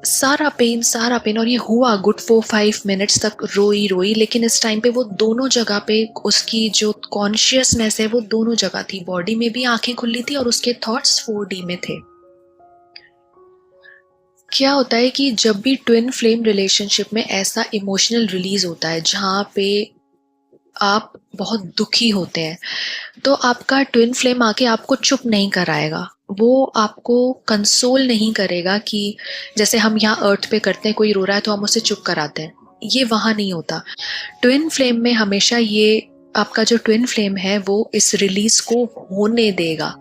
सारा पेन, और ये हुआ गुड 4-5 मिनट्स तक, रोई रोई, लेकिन इस टाइम पे वो दोनों जगह पे उसकी जो कॉन्शियसनेस है वो दोनों जगह थी, बॉडी में भी आंखें खुली थी और उसके थॉट्स 4D में थे। क्या होता है कि जब भी ट्विन फ्लेम रिलेशनशिप में ऐसा इमोशनल रिलीज होता है जहाँ पे आप बहुत दुखी होते हैं, तो आपका ट्विन फ्लेम आके आपको चुप नहीं कराएगा, वो आपको कंसोल नहीं करेगा कि जैसे हम यहाँ अर्थ पे करते हैं, कोई रो रहा है तो हम उसे चुप कराते हैं, ये वहाँ नहीं होता। ट्विन फ्लेम में हमेशा ये आपका जो ट्विन फ्लेम है वो इस रिलीज को होने देगा,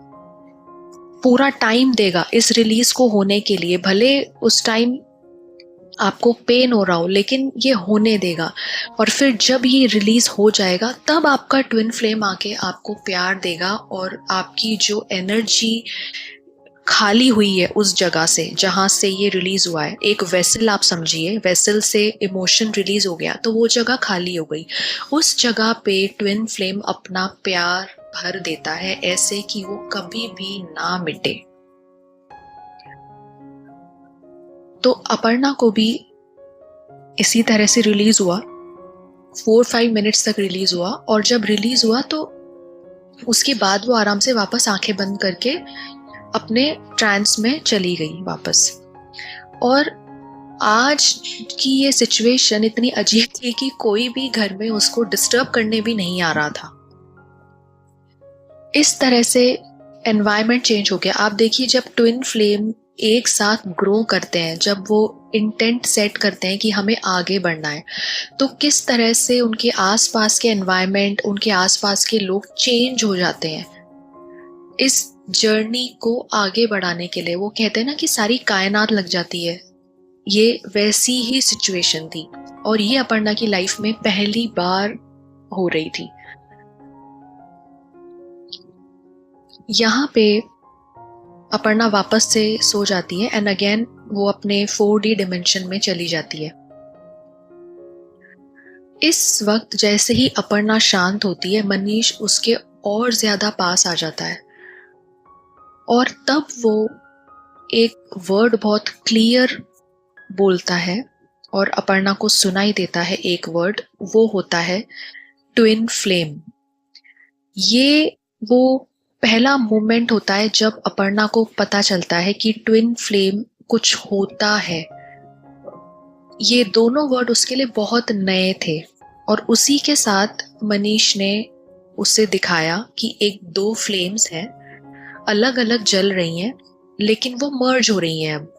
पूरा टाइम देगा इस रिलीज को होने के लिए, भले उस टाइम आपको पेन हो रहा हो लेकिन ये होने देगा। और फिर जब ये रिलीज हो जाएगा तब आपका ट्विन फ्लेम आके आपको प्यार देगा, और आपकी जो एनर्जी खाली हुई है उस जगह से जहां से ये रिलीज हुआ है, एक वेसल आप समझिए, वेसल से इमोशन रिलीज हो गया तो वो जगह खाली हो गई, उस जगह पे ट्विन फ्लेम अपना प्यार भर देता है ऐसे कि वो कभी भी ना मिटे। तो अपर्णा को भी इसी तरह से रिलीज हुआ, 4-5 मिनट्स तक रिलीज हुआ, और जब रिलीज हुआ तो उसके बाद वो आराम से वापस आंखें बंद करके अपने ट्रांस में चली गई वापस। और आज की ये सिचुएशन इतनी अजीब थी कि कोई भी घर में उसको डिस्टर्ब करने भी नहीं आ रहा था। इस तरह से एनवायरनमेंट चेंज हो गया। आप देखिए जब ट्विन फ्लेम एक साथ ग्रो करते हैं, जब वो इंटेंट सेट करते हैं कि हमें आगे बढ़ना है, तो किस तरह से उनके आसपास के एनवायरनमेंट, उनके आसपास के लोग चेंज हो जाते हैं इस जर्नी को आगे बढ़ाने के लिए। वो कहते हैं ना कि सारी कायनात लग जाती है, ये वैसी ही सिचुएशन थी, और ये अपर्णा की लाइफ में पहली बार हो रही थी। यहाँ पे अपर्णा वापस से सो जाती है एंड अगेन वो अपने 4D डिमेंशन में चली जाती है। इस वक्त जैसे ही अपर्णा शांत होती है, मनीष उसके और ज्यादा पास आ जाता है, और तब वो एक वर्ड बहुत क्लियर बोलता है और अपर्णा को सुनाई देता है एक वर्ड, वो होता है ट्विन फ्लेम। ये वो पहला मोमेंट होता है जब अपर्णा को पता चलता है कि ट्विन फ्लेम कुछ होता है। ये दोनों वर्ड उसके लिए बहुत नए थे, और उसी के साथ मनीष ने उसे दिखाया कि एक दो फ्लेम्स हैं, अलग अलग जल रही हैं लेकिन वो मर्ज हो रही हैं। अब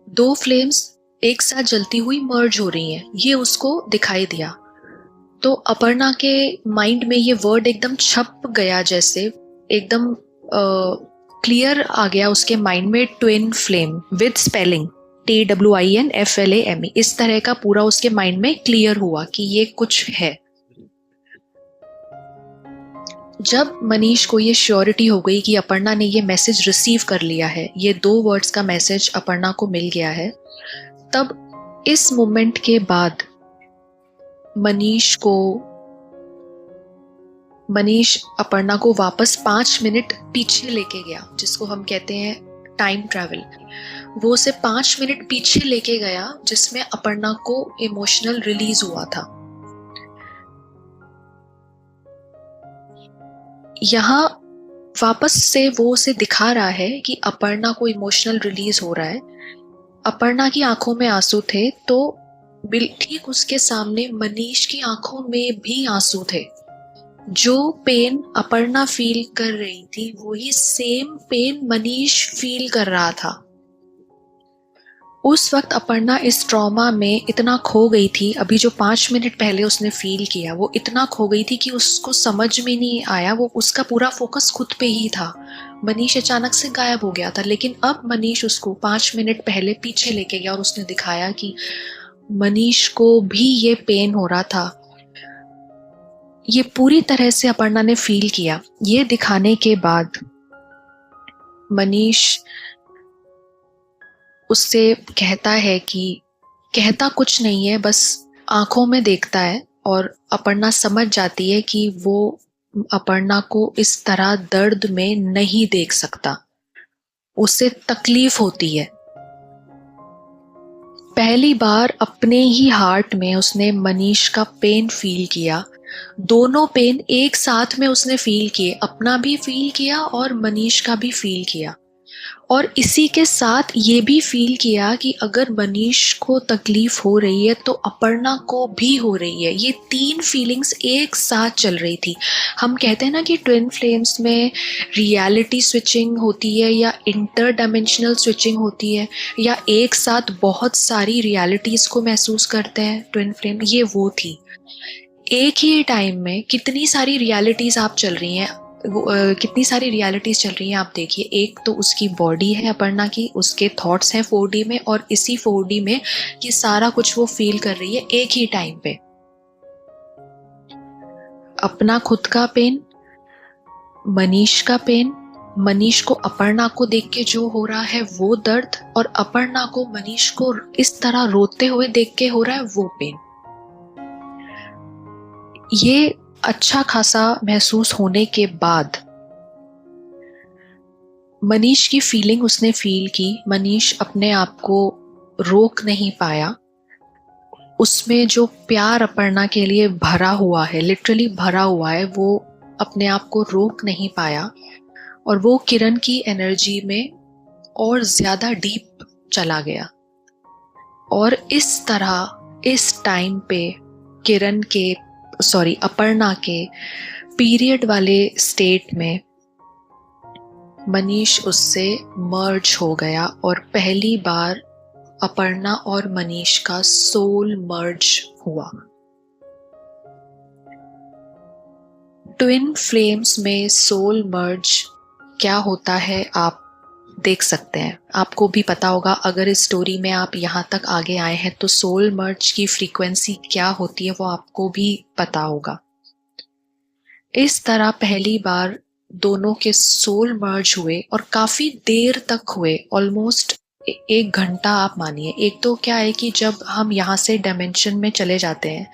दो फ्लेम्स एक साथ जलती हुई मर्ज हो रही हैं, ये उसको दिखाई दिया। तो अपर्णा के माइंड में ये वर्ड एकदम छप गया, जैसे एकदम क्लियर आ गया उसके माइंड में, twin flame with spelling TWINFLAME, इस तरह का पूरा उसके माइंड में क्लियर हुआ कि ये कुछ है। जब मनीष को ये श्योरिटी हो गई कि अपर्णा ने ये मैसेज रिसीव कर लिया है, ये दो वर्ड्स का मैसेज अपर्णा को मिल गया है, तब इस मोमेंट के बाद मनीष अपर्णा को वापस 5 मिनट पीछे लेके गया, जिसको हम कहते हैं टाइम ट्रैवल। वो उसे 5 मिनट पीछे लेके गया जिसमें अपर्णा को इमोशनल रिलीज हुआ था। यहाँ वापस से वो उसे दिखा रहा है कि अपर्णा को इमोशनल रिलीज हो रहा है। अपर्णा की आंखों में आंसू थे, तो ठीक उसके सामने मनीष की आंखों में भी आंसू थे। जो पेन अपर्णा फील कर रही थी वही सेम पेन मनीष फील कर रहा था। उस वक्त अपर्णा इस ट्रॉमा में इतना खो गई थी, अभी जो 5 मिनट पहले उसने फील किया वो इतना खो गई थी कि उसको समझ में नहीं आया, वो उसका पूरा फोकस खुद पे ही था। मनीष अचानक से गायब हो गया था, लेकिन अब मनीष उसको 5 मिनट पहले पीछे लेके गया और उसने दिखाया कि मनीष को भी ये पेन हो रहा था। ये पूरी तरह से अपर्णा ने फील किया। ये दिखाने के बाद मनीष उससे कहता है कि कहता कुछ नहीं है, बस आंखों में देखता है, और अपर्णा समझ जाती है कि वो अपर्णा को इस तरह दर्द में नहीं देख सकता। उसे तकलीफ होती है। पहली बार अपने ही हार्ट में उसने मनीष का पेन फील किया। दोनों पेन एक साथ में उसने फील किए, अपना भी फील किया और मनीष का भी फील किया। और इसी के साथ ये भी फील किया कि अगर मनीष को तकलीफ हो रही है तो अपर्णा को भी हो रही है। ये तीन फीलिंग्स एक साथ चल रही थी। हम कहते हैं ना कि ट्विन फ्लेम्स में रियलिटी स्विचिंग होती है या इंटर डायमेंशनल स्विचिंग होती है, या एक साथ बहुत सारी रियलिटीज को महसूस करते हैं ट्विन फ्लेम। ये वो थी। एक ही टाइम में कितनी सारी रियलिटीज आप चल रही हैं, कितनी सारी रियलिटीज चल रही हैं आप देखिए। एक तो उसकी बॉडी है अपर्णा की, उसके थॉट्स हैं 4D में, और इसी 4D में ये सारा कुछ वो फील कर रही है एक ही टाइम पे। अपना खुद का पेन, मनीष का पेन, मनीष को अपर्णा को देख के जो हो रहा है वो दर्द, और अपर्णा को मनीष को इस तरह रोते हुए देख के हो रहा है वो पेन। ये अच्छा खासा महसूस होने के बाद मनीष की फीलिंग उसने फील की। मनीष अपने आप को रोक नहीं पाया। उसमें जो प्यार अपर्णा के लिए भरा हुआ है, लिटरली भरा हुआ है, वो अपने आप को रोक नहीं पाया और वो किरण की एनर्जी में और ज्यादा डीप चला गया। और इस तरह इस टाइम पे अपर्णा के पीरियड वाले स्टेट में मनीष उससे मर्ज हो गया और पहली बार अपर्णा और मनीष का सोल मर्ज हुआ। ट्विन फ्लेम्स में सोल मर्ज क्या होता है आप देख सकते हैं, आपको भी पता होगा। अगर इस स्टोरी में आप यहाँ तक आगे आए हैं तो सोल मर्ज की फ्रीक्वेंसी क्या होती है वो आपको भी पता होगा। इस तरह पहली बार दोनों के सोल मर्ज हुए और काफी देर तक हुए, ऑलमोस्ट 1 घंटा आप मानिए। एक तो क्या है कि जब हम यहाँ से डायमेंशन में चले जाते हैं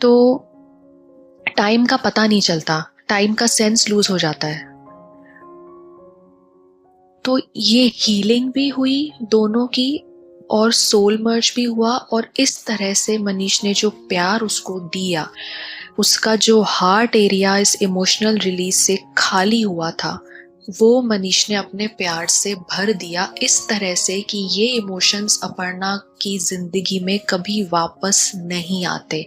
तो टाइम का पता नहीं चलता, टाइम का सेंस लूज हो जाता है। तो ये हीलिंग भी हुई दोनों की और सोल मर्ज भी हुआ, और इस तरह से मनीष ने जो प्यार उसको दिया, उसका जो हार्ट एरिया इस इमोशनल रिलीज से खाली हुआ था, वो मनीष ने अपने प्यार से भर दिया इस तरह से कि ये इमोशंस अपर्णा की जिंदगी में कभी वापस नहीं आते,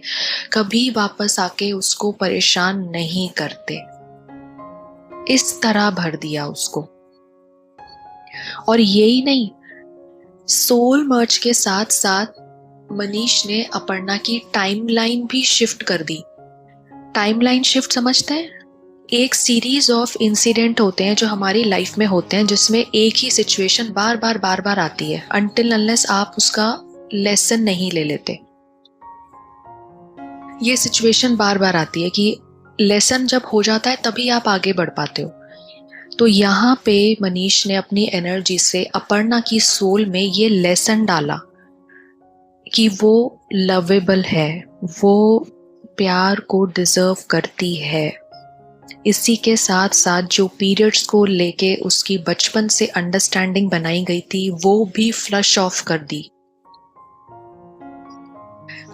कभी वापस आके उसको परेशान नहीं करते। इस तरह भर दिया उसको। और यही नहीं, सोल मर्ज के साथ साथ मनीष ने अपर्णा की टाइमलाइन भी शिफ्ट कर दी। टाइमलाइन शिफ्ट समझते हैं? एक सीरीज ऑफ इंसिडेंट होते हैं जो हमारी लाइफ में होते हैं, जिसमें एक ही सिचुएशन बार बार आती है अनटिल अनलेस आप उसका लेसन नहीं ले लेते। ये सिचुएशन बार बार आती है कि लेसन जब हो जाता है तभी आप आगे बढ़ पाते हो। तो यहाँ पे मनीष ने अपनी एनर्जी से अपर्णा की सोल में ये लेसन डाला कि वो लवेबल है, वो प्यार को डिजर्व करती है। इसी के साथ साथ जो पीरियड्स को लेके उसकी बचपन से अंडरस्टैंडिंग बनाई गई थी वो भी फ्लश ऑफ कर दी।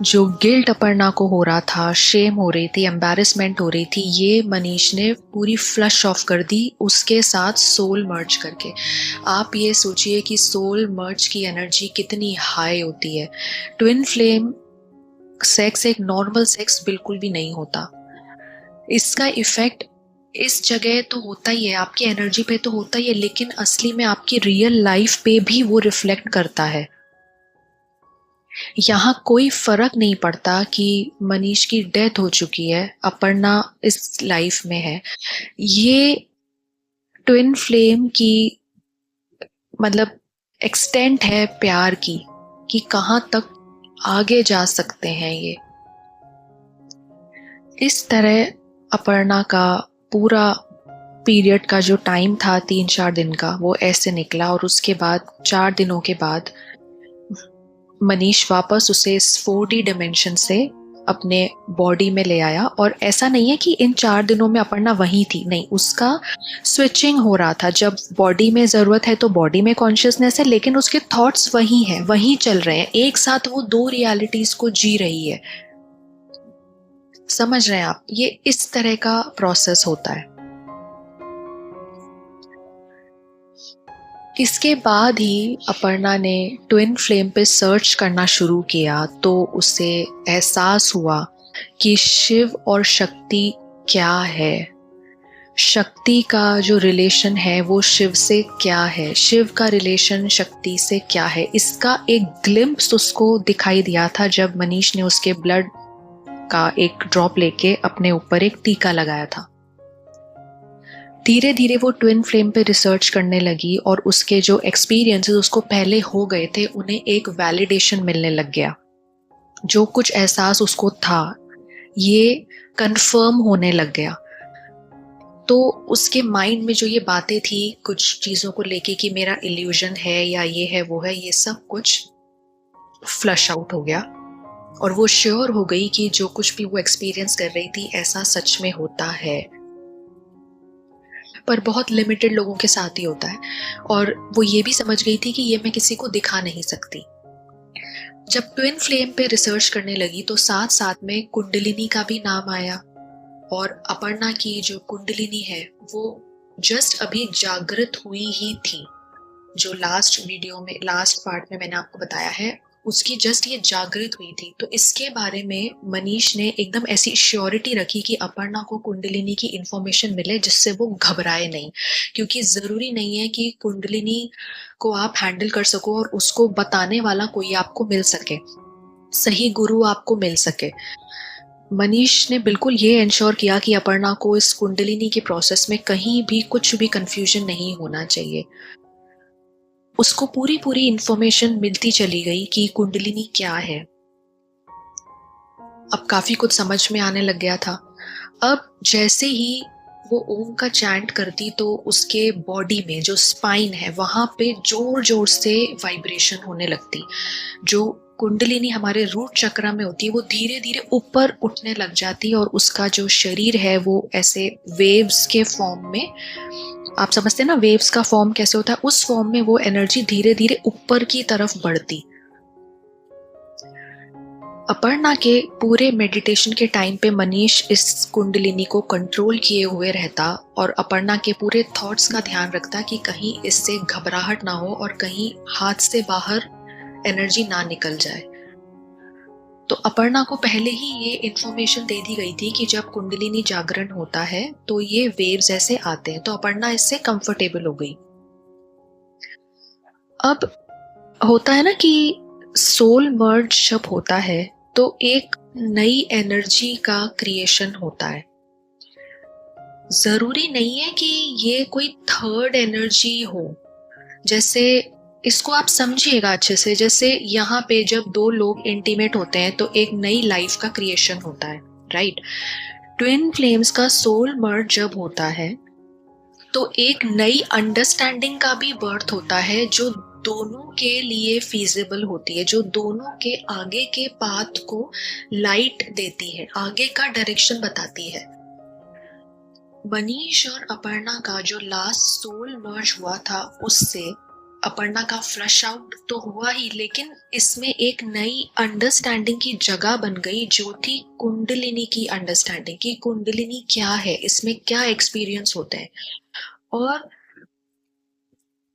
जो गिल्ट अपर्णा को हो रहा था, शेम हो रही थी, एम्बैरेसमेंट हो रही थी, ये मनीष ने पूरी फ्लश ऑफ कर दी उसके साथ सोल मर्ज करके। आप ये सोचिए कि सोल मर्ज की एनर्जी कितनी हाई होती है। ट्विन फ्लेम सेक्स एक नॉर्मल सेक्स बिल्कुल भी नहीं होता। इसका इफेक्ट इस जगह तो होता ही है, आपकी एनर्जी पे तो होता ही है, लेकिन असली में आपकी रियल लाइफ पे भी वो रिफ्लेक्ट करता है। यहाँ कोई फर्क नहीं पड़ता कि मनीष की डेथ हो चुकी है, अपर्णा इस लाइफ में है। ये ट्विन फ्लेम की मतलब एक्सटेंट है प्यार की, कि कहाँ तक आगे जा सकते हैं ये। इस तरह अपर्णा का पूरा पीरियड का जो टाइम था 3-4 दिन का, वो ऐसे निकला। और उसके बाद 4 दिनों के बाद मनीष वापस उसे इस 4D डायमेंशन से अपने बॉडी में ले आया। और ऐसा नहीं है कि इन 4 दिनों में अपर्णा वहीं थी, नहीं, उसका स्विचिंग हो रहा था। जब बॉडी में ज़रूरत है तो बॉडी में कॉन्शियसनेस है, लेकिन उसके थॉट्स वहीं हैं, वहीं चल रहे हैं, एक साथ वो 2 रियलिटीज़ को जी रही है। समझ रहे हैं आप? ये इस तरह का प्रोसेस होता है। इसके बाद ही अपर्णा ने ट्विन फ्लेम पे सर्च करना शुरू किया, तो उसे एहसास हुआ कि शिव और शक्ति क्या है, शक्ति का जो रिलेशन है वो शिव से क्या है, शिव का रिलेशन शक्ति से क्या है। इसका एक ग्लिम्प्स उसको दिखाई दिया था जब मनीष ने उसके ब्लड का एक ड्रॉप लेके अपने ऊपर एक टीका लगाया था। धीरे धीरे वो ट्विन फ्लेम पे रिसर्च करने लगी और उसके जो एक्सपीरियंसेस उसको पहले हो गए थे उन्हें एक वैलिडेशन मिलने लग गया। जो कुछ एहसास उसको था ये कंफर्म होने लग गया। तो उसके माइंड में जो ये बातें थी कुछ चीज़ों को लेके कि मेरा इल्यूजन है या ये है वो है, ये सब कुछ फ्लश आउट हो गया और वो श्योर हो गई कि जो कुछ भी वो एक्सपीरियंस कर रही थी ऐसा सच में होता है, पर बहुत लिमिटेड लोगों के साथ ही होता है। और वो ये भी समझ गई थी कि ये मैं किसी को दिखा नहीं सकती। जब ट्विन फ्लेम पे रिसर्च करने लगी तो साथ साथ में कुंडलिनी का भी नाम आया। और अपर्णा की जो कुंडलिनी है वो जस्ट अभी जागृत हुई ही थी। जो लास्ट वीडियो में लास्ट पार्ट में मैंने आपको बताया है उसकी जस्ट ये जागृत हुई थी। तो इसके बारे में मनीष ने एकदम ऐसी श्योरिटी रखी कि अपर्णा को कुंडलिनी की इंफॉर्मेशन मिले जिससे वो घबराए नहीं, क्योंकि जरूरी नहीं है कि कुंडलिनी को आप हैंडल कर सको और उसको बताने वाला कोई आपको मिल सके, सही गुरु आपको मिल सके। मनीष ने बिल्कुल ये इंश्योर किया कि अपर्णा को इस कुंडलिनी के प्रोसेस में कहीं भी कुछ भी कंफ्यूजन नहीं होना चाहिए। उसको पूरी पूरी इंफॉर्मेशन मिलती चली गई कि कुंडलिनी क्या है। अब काफी कुछ समझ में आने लग गया था। अब जैसे ही वो ओम का चैंट करती तो उसके बॉडी में जो स्पाइन है वहां पे जोर जोर से वाइब्रेशन होने लगती। जो कुंडलिनी हमारे रूट चक्र में होती है वो धीरे धीरे ऊपर उठने लग जाती और उसका जो शरीर है वो ऐसे वेव्स के फॉर्म में, आप समझते हैं ना वेव्स का फॉर्म कैसे होता है, उस फॉर्म में वो एनर्जी धीरे धीरे ऊपर की तरफ बढ़ती। अपर्णा के पूरे मेडिटेशन के टाइम पे मनीष इस कुंडलिनी को कंट्रोल किए हुए रहता और अपर्णा के पूरे थॉट्स का ध्यान रखता कि कहीं इससे घबराहट ना हो और कहीं हाथ से बाहर एनर्जी ना निकल जाए। तो अपर्णा को पहले ही ये इंफॉर्मेशन दे दी गई थी कि जब कुंडलिनी जागरण होता है तो ये वेव्स ऐसे आते हैं, तो अपर्णा इससे कंफर्टेबल हो गई। अब होता है ना कि सोल मर्ज जब होता है तो एक नई एनर्जी का क्रिएशन होता है। जरूरी नहीं है कि ये कोई थर्ड एनर्जी हो। जैसे इसको आप समझिएगा अच्छे से, जैसे यहाँ पे जब 2 लोग इंटीमेट होते हैं तो एक नई लाइफ का क्रिएशन होता है, राइट। ट्विन फ्लेम्स का सोल मर्ज जब होता है तो एक नई अंडरस्टैंडिंग का भी बर्थ होता है जो दोनों के लिए फीजिबल होती है, जो दोनों के आगे के पाथ को लाइट देती है, आगे का डायरेक्शन बताती है। मनीष और अपर्णा का जो लास्ट सोल मर्ज हुआ था उससे अपर्णा का फ्लश आउट तो हुआ ही, लेकिन इसमें एक नई अंडरस्टैंडिंग की जगह बन गई जो थी कुंडलिनी की अंडरस्टैंडिंग की। कुंडलिनी क्या है, इसमें क्या एक्सपीरियंस होते हैं। और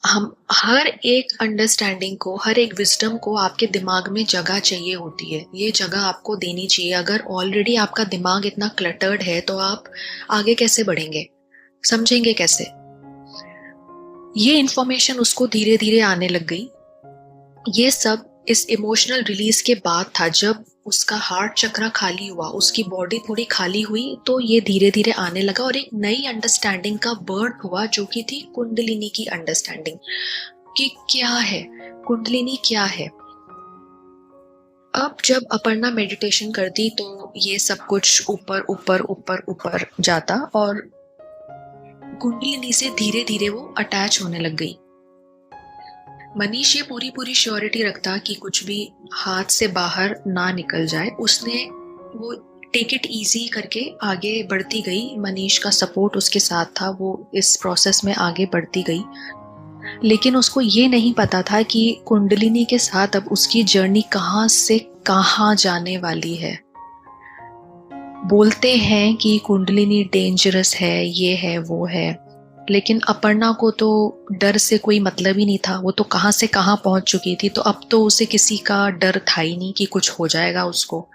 हम हर एक अंडरस्टैंडिंग को, हर एक विजडम को आपके दिमाग में जगह चाहिए होती है, ये जगह आपको देनी चाहिए। अगर ऑलरेडी आपका दिमाग इतना क्लटर्ड है तो आप आगे कैसे बढ़ेंगे, समझेंगे कैसे। ये इंफॉर्मेशन उसको धीरे धीरे आने लग गई। ये सब इस इमोशनल रिलीज के बाद था, जब उसका हार्ट चक्र खाली हुआ, उसकी बॉडी थोड़ी खाली हुई, तो ये धीरे धीरे आने लगा और एक नई अंडरस्टैंडिंग का बर्थ हुआ जो कि थी कुंडलिनी की अंडरस्टैंडिंग कि क्या है कुंडलिनी, क्या है। अब जब अपर्णा मेडिटेशन करती तो ये सब कुछ ऊपर ऊपर ऊपर ऊपर जाता और कुंडलिनी से धीरे धीरे वो अटैच होने लग गई। मनीष ये पूरी पूरी श्योरिटी रखता कि कुछ भी हाथ से बाहर ना निकल जाए। उसने वो टेक इट इजी करके आगे बढ़ती गई। मनीष का सपोर्ट उसके साथ था, वो इस प्रोसेस में आगे बढ़ती गई। लेकिन उसको ये नहीं पता था कि कुंडलिनी के साथ अब उसकी जर्नी कहाँ से कहाँ जाने वाली है। बोलते हैं कि कुंडलिनी डेंजरस है, ये है वो है, लेकिन अपर्णा को तो डर से कोई मतलब ही नहीं था। वो तो कहाँ से कहाँ पहुंच चुकी थी, तो अब तो उसे किसी का डर था ही नहीं कि कुछ हो जाएगा उसको।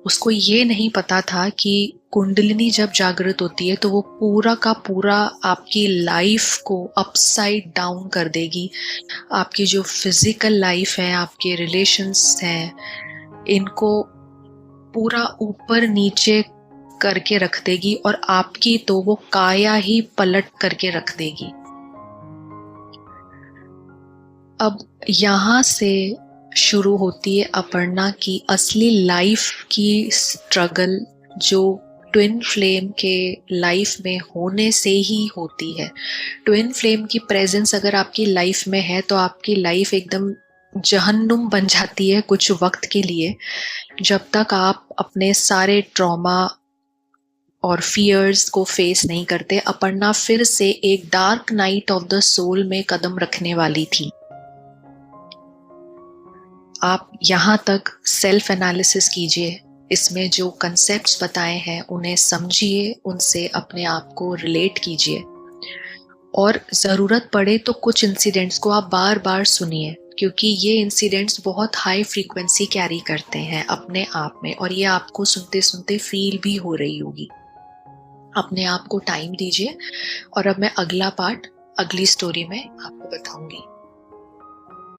उसको ये नहीं पता था कि कुंडलिनी जब जागृत होती है तो वो पूरा का पूरा आपकी लाइफ को अपसाइड डाउन कर देगी। आपकी जो फिजिकल लाइफ है, आपके रिलेशंस हैं, इनको पूरा ऊपर नीचे करके रख देगी, और आपकी तो वो काया ही पलट करके रख देगी। अब यहाँ से शुरू होती है अपर्णा की असली लाइफ की स्ट्रगल, जो ट्विन फ्लेम के लाइफ में होने से ही होती है। ट्विन फ्लेम की प्रेजेंस अगर आपकी लाइफ में है तो आपकी लाइफ एकदम जहन्नुम बन जाती है कुछ वक्त के लिए, जब तक आप अपने सारे ट्रॉमा और फियर्स को फेस नहीं करते। अपर्णा फिर से एक dark night of the soul में कदम रखने वाली थी। आप यहाँ तक सेल्फ एनालिसिस कीजिए, इसमें जो कंसेप्ट्स बताए हैं उन्हें समझिए, उनसे अपने आप को रिलेट कीजिए, और ज़रूरत पड़े तो कुछ इंसिडेंट्स को आप बार बार सुनिए, क्योंकि ये इंसिडेंट्स बहुत हाई फ्रीक्वेंसी कैरी करते हैं अपने आप में, और ये आपको सुनते सुनते फील भी हो रही होगी। अपने आप को टाइम दीजिए, और अब मैं अगला पार्ट अगली स्टोरी में आपको बताऊंगी।